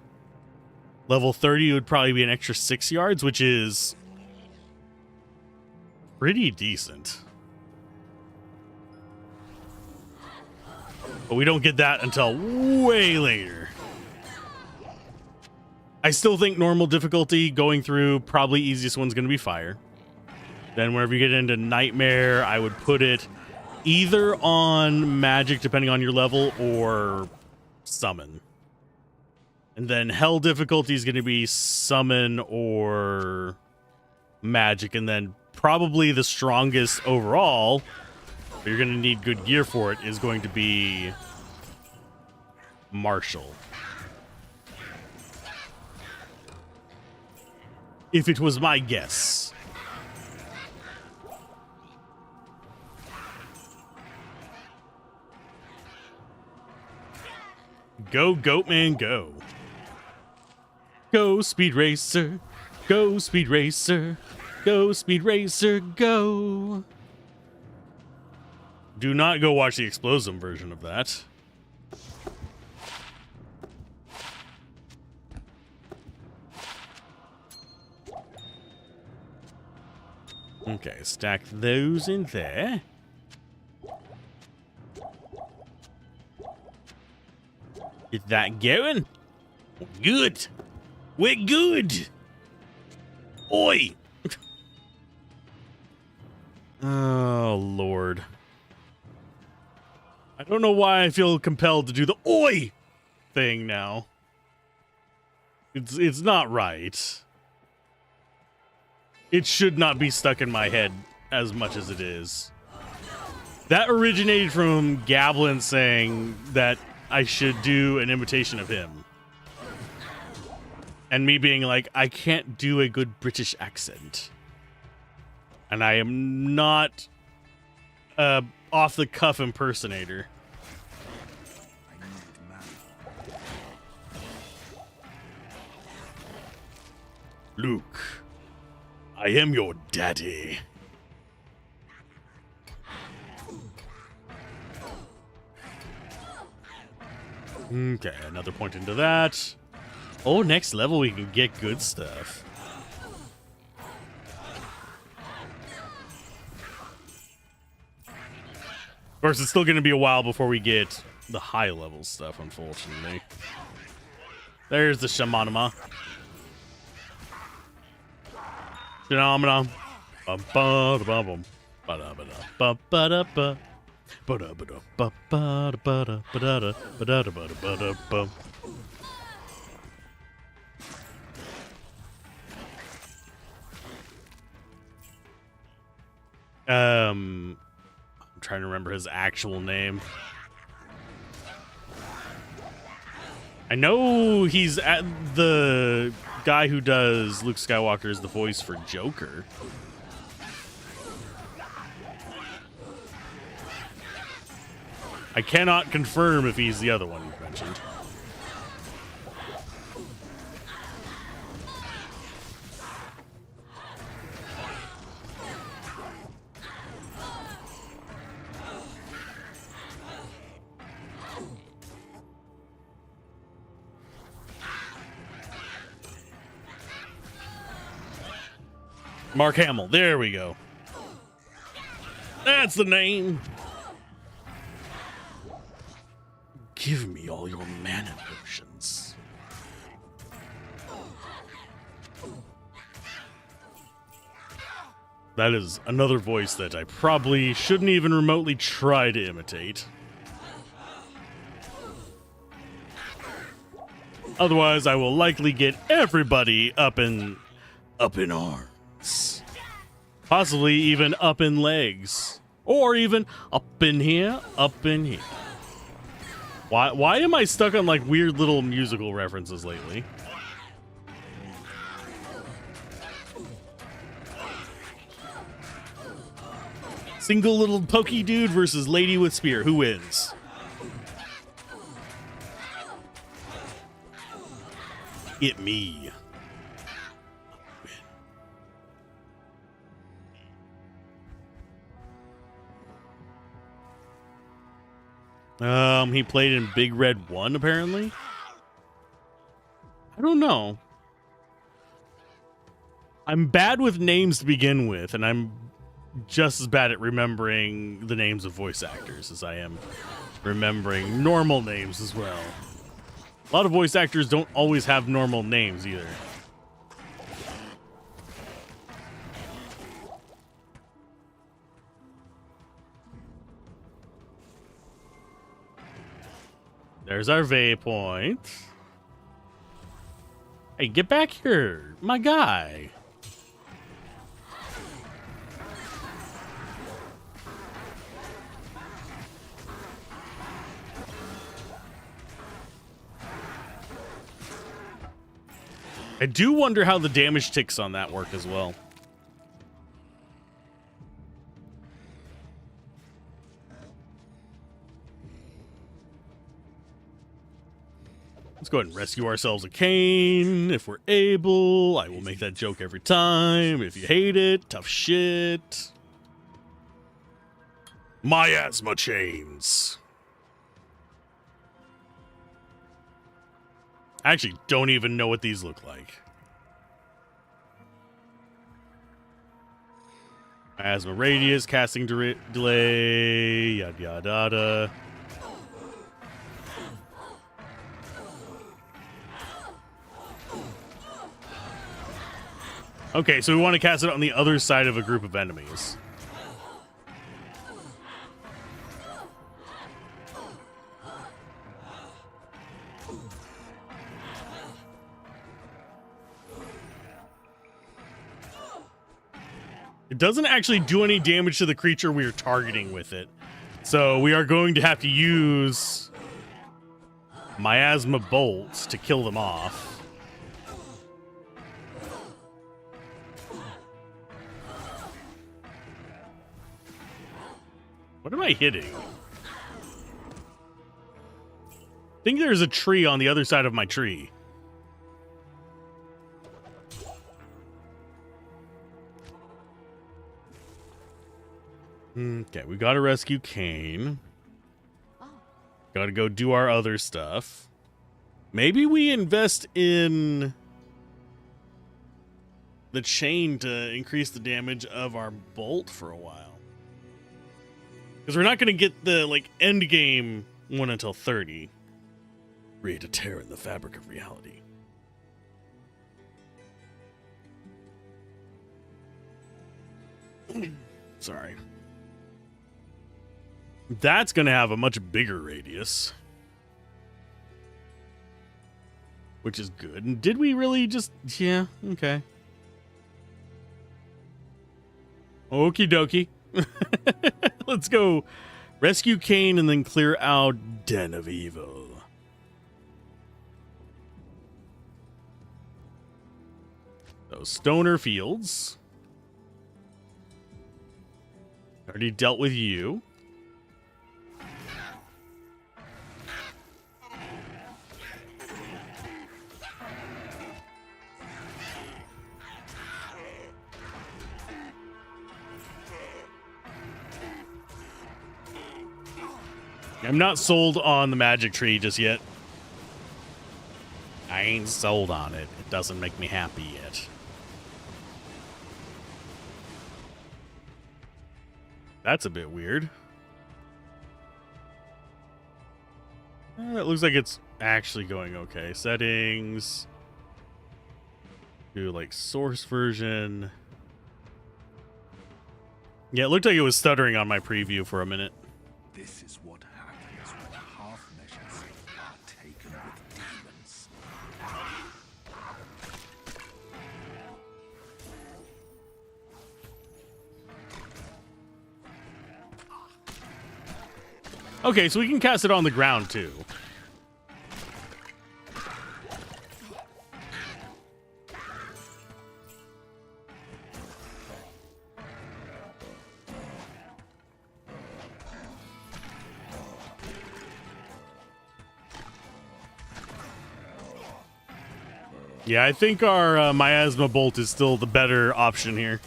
Level 30 would probably be an extra 6 yards, which is pretty decent. But we don't get that until way later. I still think normal difficulty going through, probably easiest one's going to be fire. Then whenever you get into nightmare, I would put it either on magic, depending on your level, or summon. And then hell difficulty is going to be summon or magic. And then probably the strongest overall, but you're going to need good gear for it, is going to be martial. If it was my guess. Go, Goatman, go. Go, Speed Racer. Go, Speed Racer. Go, Speed Racer, go. Do not go watch the Explosive version of that. Okay, stack those in there. Get that going. Good. We're good. Oi. Oh, Lord. I don't know why I feel compelled to do the oi thing now. It's not right. It should not be stuck in my head as much as it is. That originated from Gablin saying that I should do an imitation of him. And me being like, I can't do a good British accent. And I am not a off-the-cuff impersonator. Luke, I am your daddy. Okay, another point into that. Oh, next level we can get good stuff. Of course, it's still going to be a while before we get the high level stuff, unfortunately. There's the Shamanama. Phenomena. I'm trying to remember his actual name. I know he's at the guy who does Luke Skywalker is the voice for Joker. I cannot confirm if he's the other one you mentioned. Mark Hamill. There we go. That's the name. Give me all your mana potions. That is another voice that I probably shouldn't even remotely try to imitate. Otherwise, I will likely get everybody up in arms. Possibly even up in legs. Or even up in here, up in here. Why am I stuck on like weird little musical references lately? Single little pokey dude versus lady with spear. Who wins? It me. He played in Big Red 1, apparently. I don't know. I'm bad with names to begin with, and I'm just as bad at remembering the names of voice actors as I am remembering normal names as well. A lot of voice actors don't always have normal names either. There's our waypoint. Hey, get back here, my guy. I do wonder how the damage ticks on that work as well. Let's go ahead and rescue ourselves a cane if we're able. I will make that joke every time. If you hate it, tough shit. Miasma chains. I actually don't even know what these look like. Miasma radius, casting delay, yada yada yada. Okay, so we want to cast it on the other side of a group of enemies. It doesn't actually do any damage to the creature we are targeting with it. So we are going to have to use miasma bolts to kill them off. What am I hitting? I think there's a tree on the other side of my tree. Okay, we gotta rescue Kane. Gotta go do our other stuff. Maybe we invest in the chain to increase the damage of our bolt for a while. Because we're not going to get the, like, end game one until 30. Create a tear in the fabric of reality. Sorry. That's going to have a much bigger radius. Which is good. And did we really just... Yeah, okay. Okie dokie. Let's go rescue Kane and then clear out Den of Evil. Those Stoner Fields. Already dealt with you. I'm not sold on the magic tree just yet. I ain't sold on it. It doesn't make me happy yet. That's a bit weird. It looks like it's actually going okay. Settings. Do like source version. Yeah, it looked like it was stuttering on my preview for a minute. This is what happens when half measures are taken with demons. Okay, so we can cast it on the ground too. Yeah, I think our miasma bolt is still the better option here.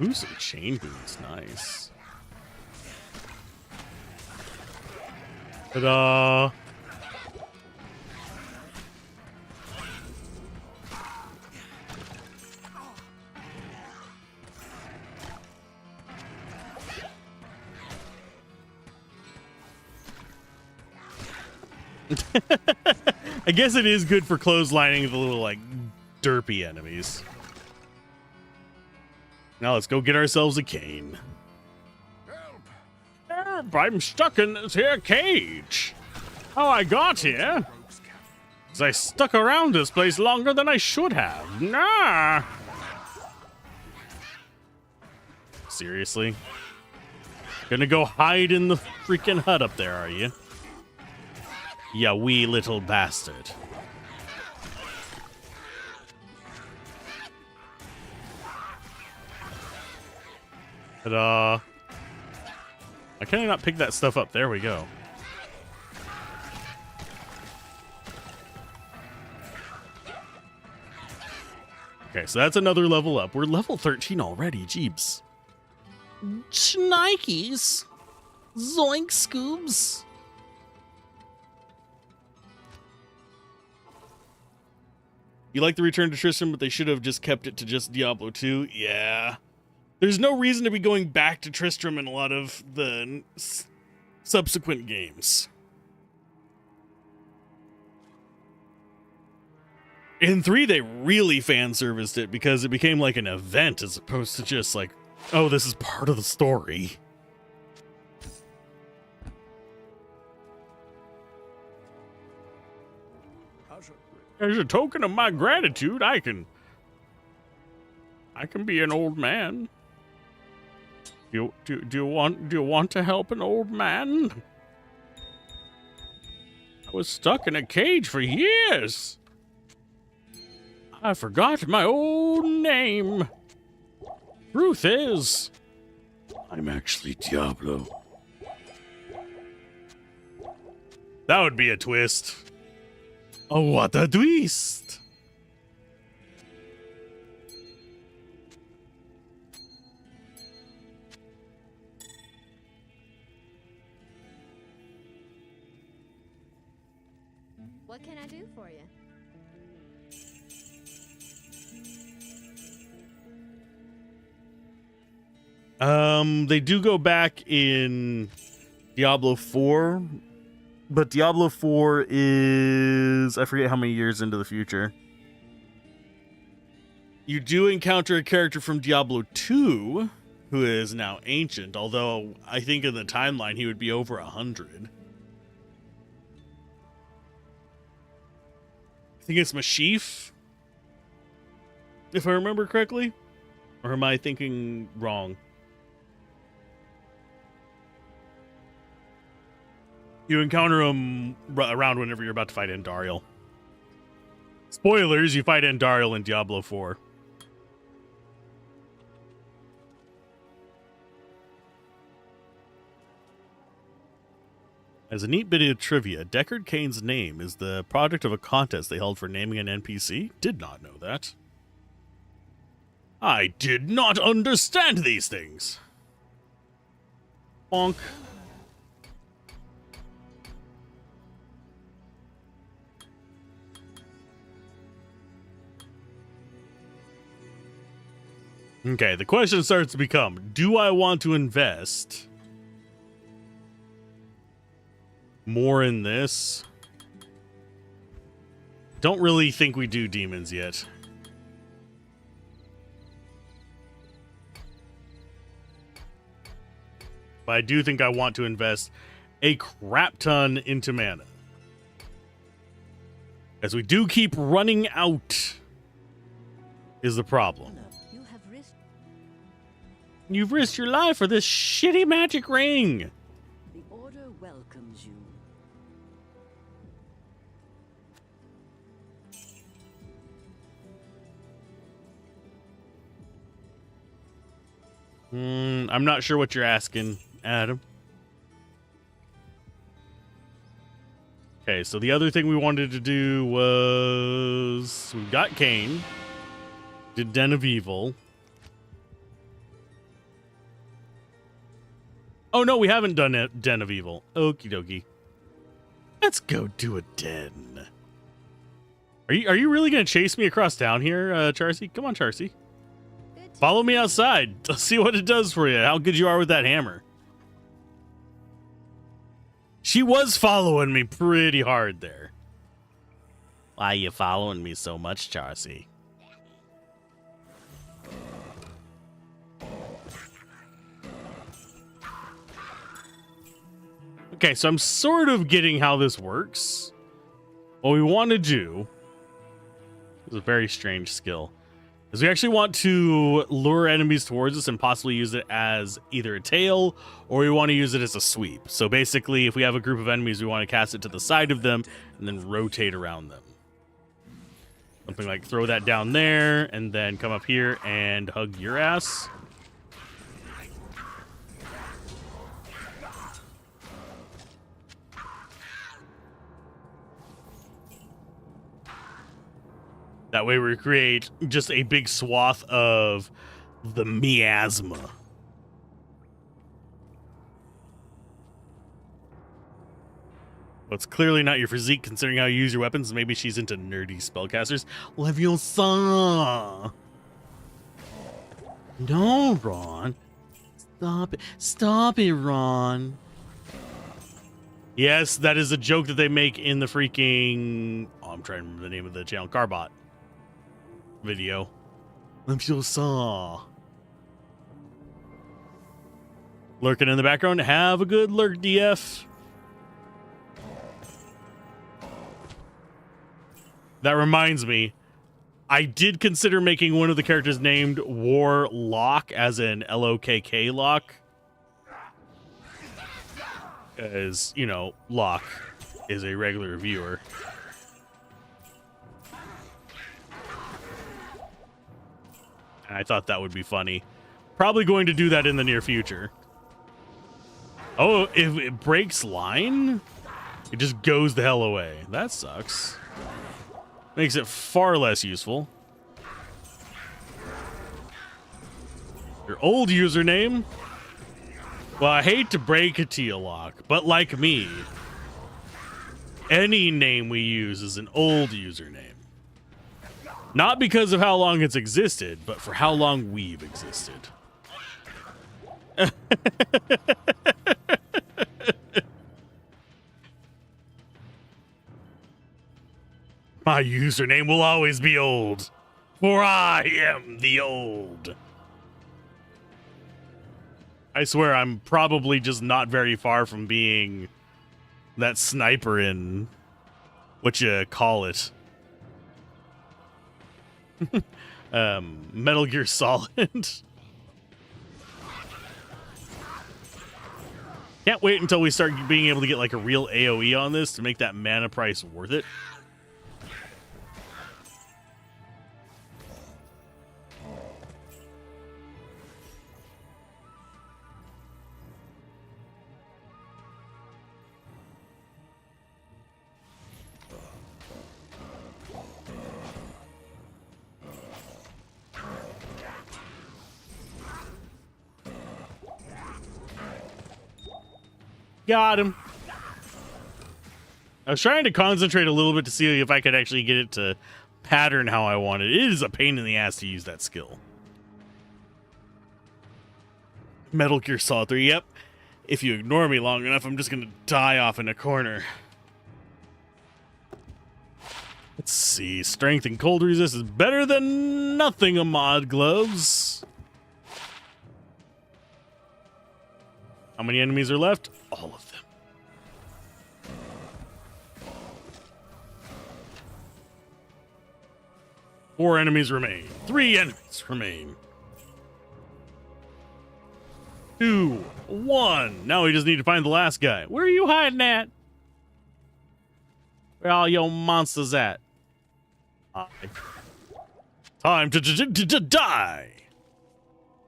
Ooh, some chain boots. Nice. Ta-da! I guess it is good for clotheslining the little, like, derpy enemies. Now let's go get ourselves a cane. Help! I'm stuck in this here cage. How I got here? Because I stuck around this place longer than I should have. Nah! Seriously? Gonna go hide in the freaking hut up there, are you? Ya wee little bastard. Ta-da. Why can I not pick that stuff up? There we go. Okay, so that's another level up. We're level 13 already, jeebs. Shnikes. Zoink scoobs. You like the Return to Tristram, but they should have just kept it to just Diablo 2? Yeah. There's no reason to be going back to Tristram in a lot of the subsequent games. In 3, they really fan-serviced it because it became like an event as opposed to just like, oh, this is part of the story. As a token of my gratitude, I can be an old man. Do you want to help an old man? I was stuck in a cage for years. I forgot my own name. Truth is, I'm actually Diablo. That would be a twist. Oh, what a twist! What can I do for you? They do go back in Diablo 4, but Diablo 4 is, I forget how many years into the future. You do encounter a character from Diablo 2 who is now ancient, although I think in the timeline he would be over 100. I think it's Mashif, if I remember correctly. Or am I thinking wrong? You encounter him around whenever you're about to fight Endariel. Spoilers, you fight Endariel in Diablo 4. As a neat bit of trivia, Deckard Cain's name is the product of a contest they held for naming an NPC. Did not know that. I did not understand these things. Bonk. Okay, the question starts to become, do I want to invest more in this? Don't really think we do demons yet. But I do think I want to invest a crap ton into mana, as we do keep running out is the problem. You have risked. You've risked your life for this shitty magic ring. The Order welcomes you. I'm not sure what you're asking, Adam. Okay, so the other thing we wanted to do was we got Cain, did Den of Evil. Oh, no, we haven't done a Den of Evil. Okie dokie. Let's go do a den. Are you really going to chase me across town here, Charcy? Come on, Charcy. Good to Follow me outside. Let's see what it does for you. How good you are with that hammer. She was following me pretty hard there. Why are you following me so much, Charcy? Okay, so I'm sort of getting how this works. What we want to do is a very strange skill. Is we actually want to lure enemies towards us and possibly use it as either a tail or we want to use it as a sweep. So basically, if we have a group of enemies, we want to cast it to the side of them and then rotate around them. Something like throw that down there and then come up here and hug your ass. That way we create just a big swath of the miasma. Well, it's clearly not your physique considering how you use your weapons. Maybe she's into nerdy spellcasters. Leviosa! No, Ron. Stop it. Stop it, Ron. Yes, that is a joke that they make in the freaking... Oh, I'm trying to remember the name of the channel. Carbot video. Leviosa. Lurking in the background. Have a good lurk, DF. That reminds me, I did consider making one of the characters named Warlock, as in L-O-K-K lock. Because, you know, Locke is a regular viewer. And I thought that would be funny. Probably going to do that in the near future. Oh, if it breaks line, it just goes the hell away. That sucks. Makes it far less useful. Your old username? Well, I hate to break it to you, Locke, but like me, any name we use is an old username. Not because of how long it's existed, but for how long we've existed. My username will always be old, for I am the old. I swear I'm probably just not very far from being that sniper in what you call it. Metal Gear Solid. Can't wait until we start being able to get like a real AoE on this to make that mana price worth it. Got him. I was trying to concentrate a little bit to see if I could actually get it to pattern how I wanted. It is a pain in the ass to use that skill. Metal Gear Solid 3, yep. If you ignore me long enough, I'm just going to die off in a corner. Let's see. Strength and cold resist is better than nothing, Ahmad gloves. How many enemies are left? All of them. Four enemies remain. 3 enemies remain. 2, 1. Now we just need to find the last guy. Where are you hiding at? Where all your monsters at? Time to die.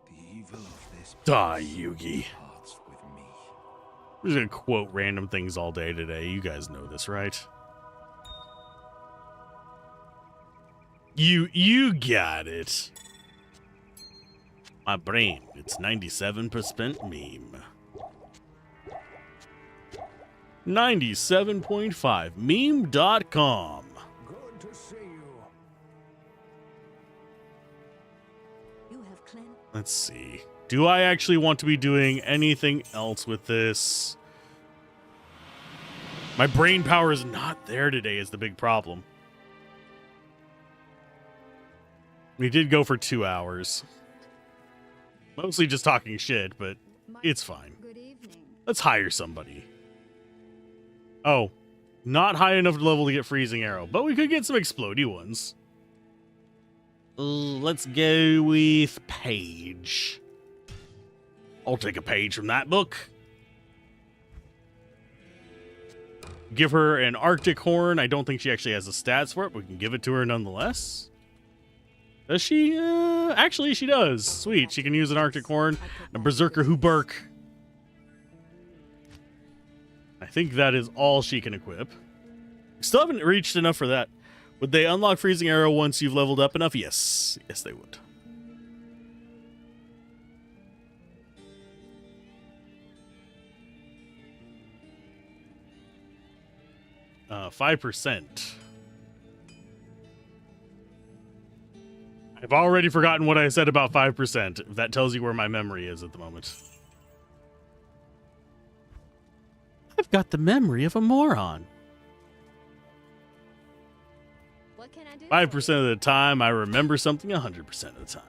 The evil of this Die, Yugi. parts with me. I'm just gonna quote random things all day today. You guys know this, right? You got it. My brain, it's 97% meme. 97.5 meme.com. Good to see you. You have cleansed. Let's see. Do I actually want to be doing anything else with this? My brain power is not there today is the big problem. We did go for 2 hours. Mostly just talking shit, but it's fine. Good evening. Let's hire somebody. Oh, not high enough level to get freezing arrow, but we could get some explodey ones. Let's go with Paige. I'll take a page from that book. Give her an Arctic horn. I don't think she actually has the stats for it, but we can give it to her nonetheless. Does she? Actually, she does. Sweet. She can use an Arctic horn and a Berserker Huberk. I think that is all she can equip. Still haven't reached enough for that. Would they unlock Freezing Arrow once you've leveled up enough? Yes. Yes, they would. Uh, 5%. I've already forgotten what I said about 5%. If that tells you where my memory is at the moment. I've got the memory of a moron. What can I do? 5% of the time, I remember something 100% of the time.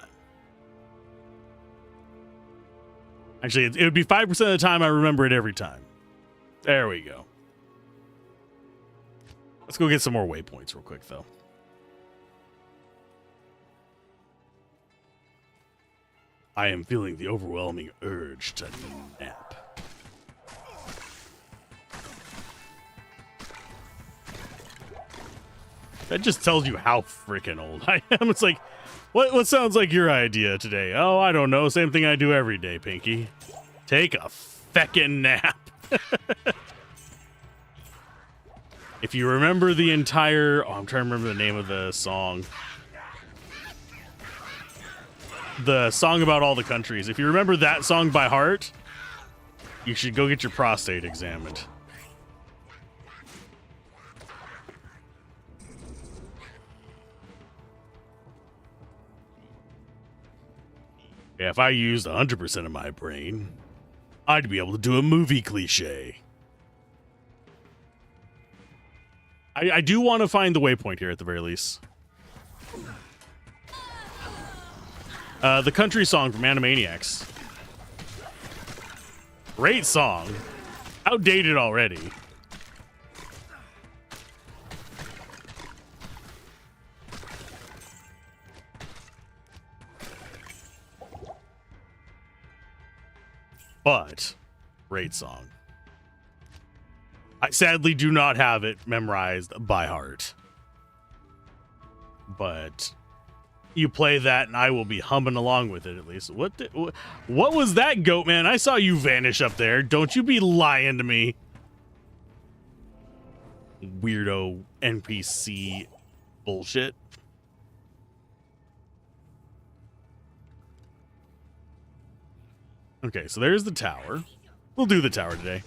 Actually, it would be 5% of the time I remember it every time. There we go. Let's go get some more waypoints real quick, though. I am feeling the overwhelming urge to nap. That just tells you how freaking old I am. It's like, what sounds like your idea today? Oh, I don't know. Same thing I do every day, Pinky. Take a feckin' nap. If you remember the entire... Oh, I'm trying to remember the name of the song. The song about all the countries. If you remember that song by heart, you should go get your prostate examined. Yeah, if I used 100% of my brain, I'd be able to do a movie cliche. I do want to find the waypoint here at the very least. The country song from Animaniacs. Great song. Outdated already. But, great song. I sadly do not have it memorized by heart. But you play that and I will be humming along with it at least. What was that, goat man? I saw you vanish up there. Don't you be lying to me. Weirdo NPC bullshit. Okay, so there's the tower. We'll do the tower today.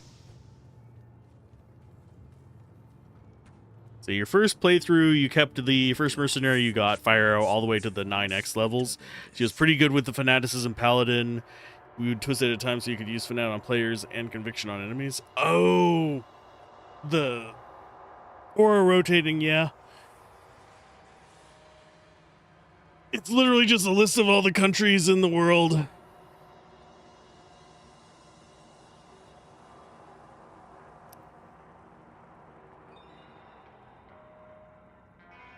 So your first playthrough, you kept the first mercenary you got, Fire Arrow, all the way to the 9x levels. She was pretty good with the Fanaticism Paladin. We would twist it at times so you could use Fanat on players and Conviction on enemies. Oh! The aura rotating, yeah. It's literally just a list of all the countries in the world.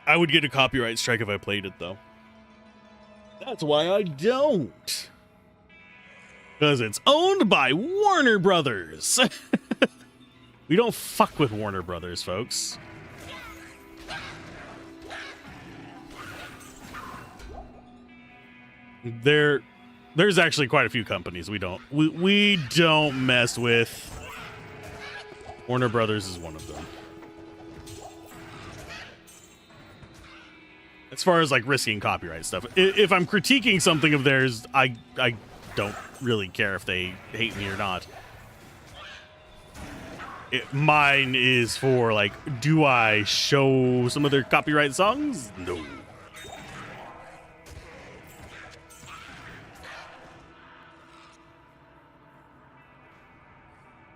I would get a copyright strike if I played it, though. That's why I don't. Because it's owned by Warner Brothers. We don't fuck with Warner Brothers, folks. There's actually quite a few companies we don't mess with. Warner Brothers is one of them. As far as like risking copyright stuff, if I'm critiquing something of theirs, I don't really care if they hate me or not. Mine is for, like, do I show some of their copyright songs? No.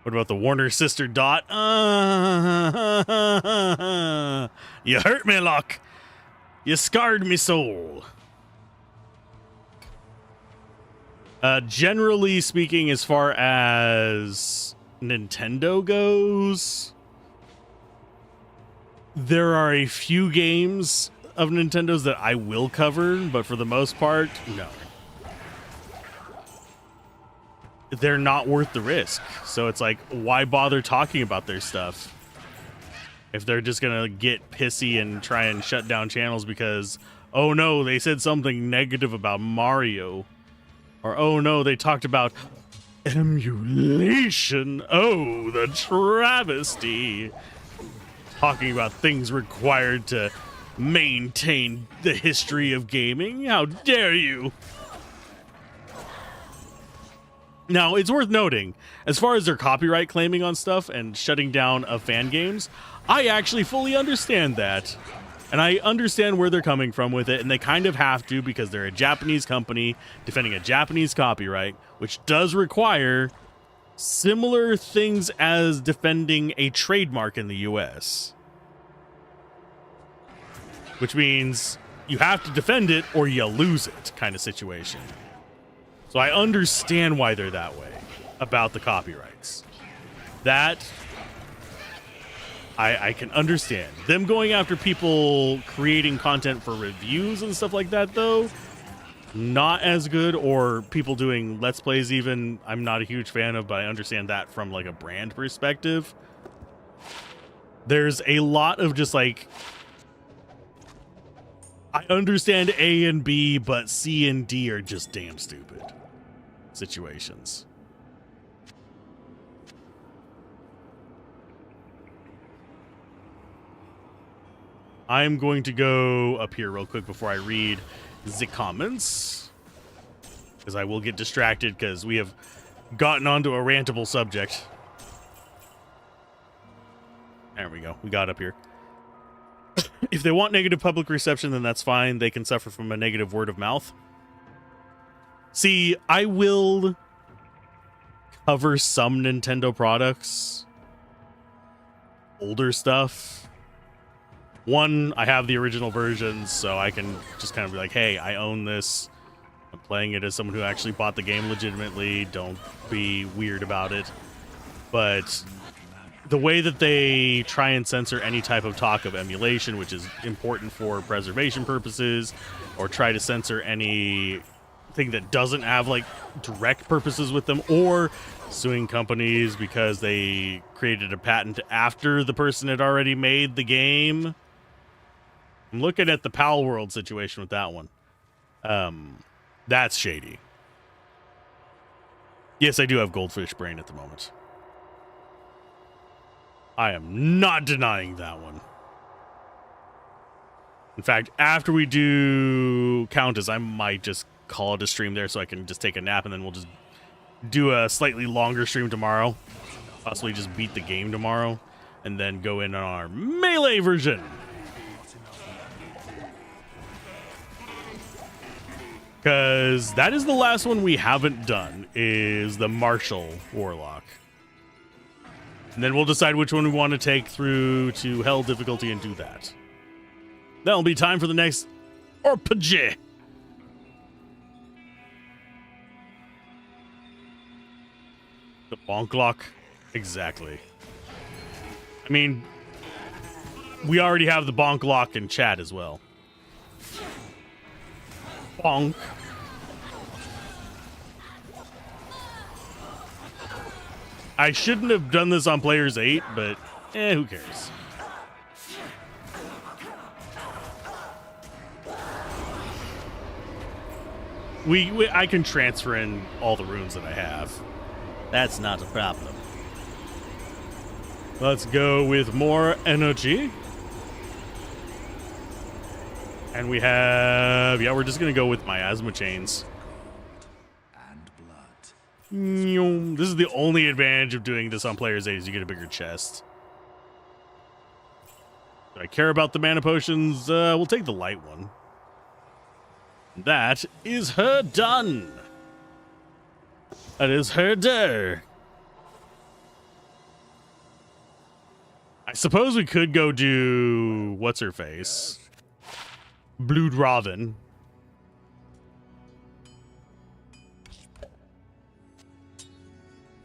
What about the Warner sister Dot? You hurt me, Locke. You scarred me soul. Generally speaking, as far as Nintendo goes, there are a few games of Nintendo's that I will cover, but for the most part, no. They're not worth the risk. So it's like, why bother talking about their stuff if they're just gonna get pissy and try and shut down channels because, oh no, they said something negative about Mario, or oh no, they talked about emulation. Oh, the travesty. Talking about things required to maintain the history of gaming. How dare you? Now, it's worth noting, as far as their copyright claiming on stuff and shutting down of fan games, I actually fully understand that. And I understand where they're coming from with it, and they kind of have to because they're a Japanese company defending a Japanese copyright, which does require similar things as defending a trademark in the US. Which means you have to defend it or you lose it kind of situation. So I understand why they're that way about the copyrights. That I can understand. Them going after people creating content for reviews and stuff like that, though, not as good. Or people doing Let's Plays even, I'm not a huge fan of, but I understand that from like a brand perspective. There's a lot of just like, I understand A and B, but C and D are just damn stupid situations. I'm going to go up here real quick before I read the comments, because I will get distracted because we have gotten onto a rantable subject. There we go. We got up here. If they want negative public reception, then that's fine. They can suffer from a negative word of mouth. See, I will cover some Nintendo products. Older stuff. One, I have the original versions, so I can just kind of be like, hey, I own this. I'm playing it as someone who actually bought the game legitimately. Don't be weird about it. But the way that they try and censor any type of talk of emulation, which is important for preservation purposes, or try to censor anything that doesn't have like direct purposes with them, or suing companies because they created a patent after the person had already made the game. I'm looking at the Pal World situation with that one. That's shady. Yes, I do have goldfish brain at the moment. I am not denying that one. In fact, after we do Countess, I might just call it a stream there so I can just take a nap, and then we'll just do a slightly longer stream tomorrow. Possibly just beat the game tomorrow, and then go in on our melee version. Because that is the last one we haven't done, is the Martial Warlock. And then we'll decide which one we want to take through to Hell difficulty and do that. That'll be time for the next RPG. The bonk lock. Exactly. I mean, we already have the bonk lock in chat as well. Bonk. I shouldn't have done this on Players 8, but who cares? I can transfer in all the runes that I have. That's not a problem. Let's go with more energy. And we have, yeah, we're just going to go with miasma chains. And blood. This is the only advantage of doing this on Player's Aid is you get a bigger chest. Do I care about the mana potions? We'll take the light one. That is her done. That is her day. I suppose we could go do what's her face? Blood Robin.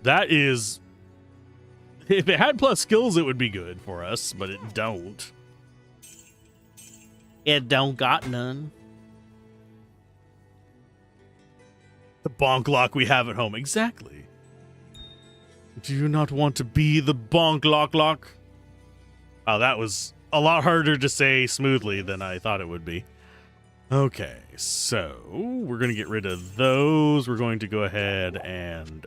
That is, if it had plus skills, it would be good for us, but it don't. It don't got none. The bonk lock we have at home. Exactly. Do you not want to be the bonk lock? Oh, that was a lot harder to say smoothly than I thought it would be. Okay, so we're going to get rid of those. We're going to go ahead and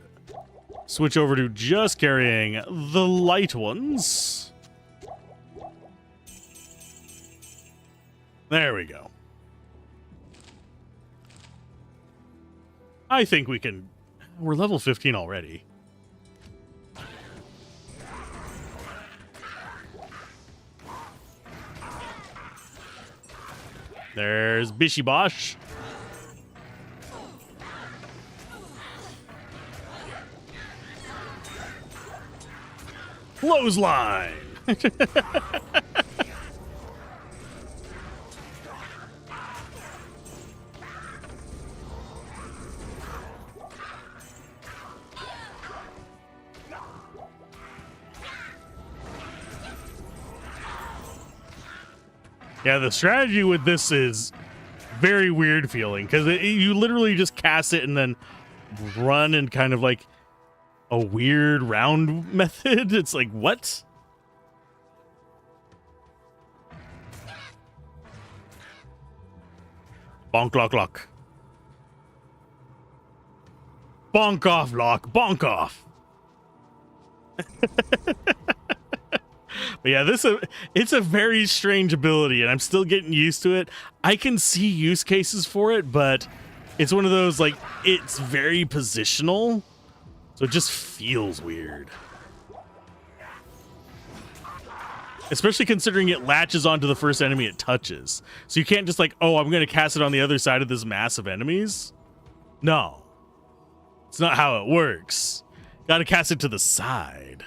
switch over to just carrying the light ones. There we go. I think we can... We're level 15 already. There's Bishy Bosh. Clothesline. Yeah, the strategy with this is very weird feeling because you literally just cast it and then run in kind of like a weird round method. It's like, what? Bonk lock lock. Bonk off lock. Bonk off. But yeah, it's a very strange ability, and I'm still getting used to it. I can see use cases for it, but it's one of those, like, it's very positional, so it just feels weird. Especially considering it latches onto the first enemy it touches. So you can't just like, oh, I'm going to cast it on the other side of this mass of enemies. No. It's not how it works. Got to cast it to the side.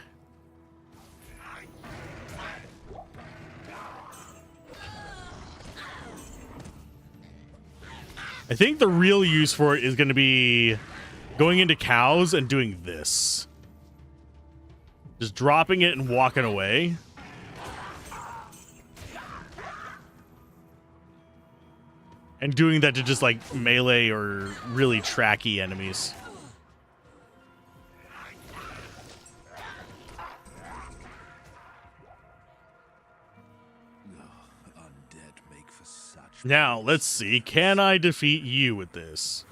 I think the real use for it is going to be going into cows and doing this. Just dropping it and walking away. And doing that to just like melee or really tracky enemies. Now, let's see. Can I defeat you with this?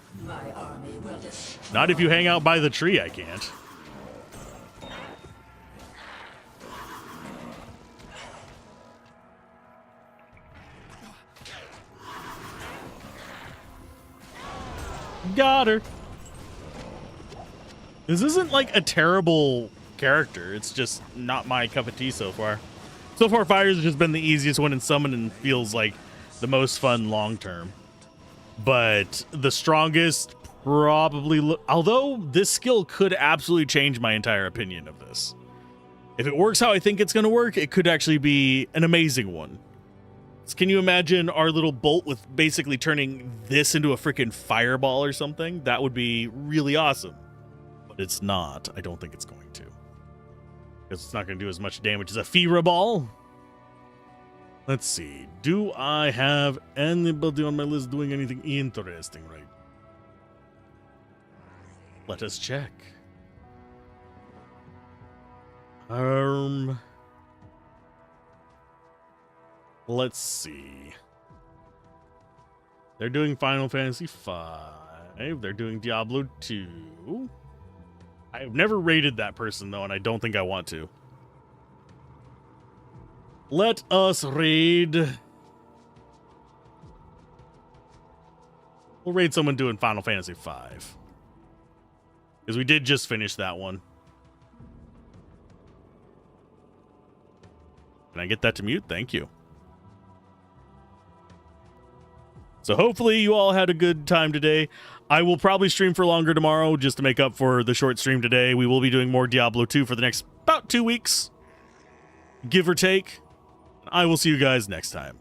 Not if you hang out by the tree, I can't. Got her. This isn't like a terrible character. It's just not my cup of tea so far. So far, Fires has just been the easiest one in Summon and feels like the most fun long term. But the strongest probably... Although this skill could absolutely change my entire opinion of this. If it works how I think it's going to work, it could actually be an amazing one. Can you imagine our little bolt with basically turning this into a freaking fireball or something? That would be really awesome. But it's not. I don't think it's going to. Because it's not going to do as much damage as a Fira ball. Let's see. Do I have anybody on my list doing anything interesting right? Let us check. Let's see. They're doing Final Fantasy V. They're doing Diablo 2. I've never rated that person, though, and I don't think I want to. Let us raid. We'll raid someone doing Final Fantasy V. Because we did just finish that one. Can I get that to mute? Thank you. So hopefully you all had a good time today. I will probably stream for longer tomorrow just to make up for the short stream today. We will be doing more Diablo 2 for the next about 2 weeks, give or take. I will see you guys next time.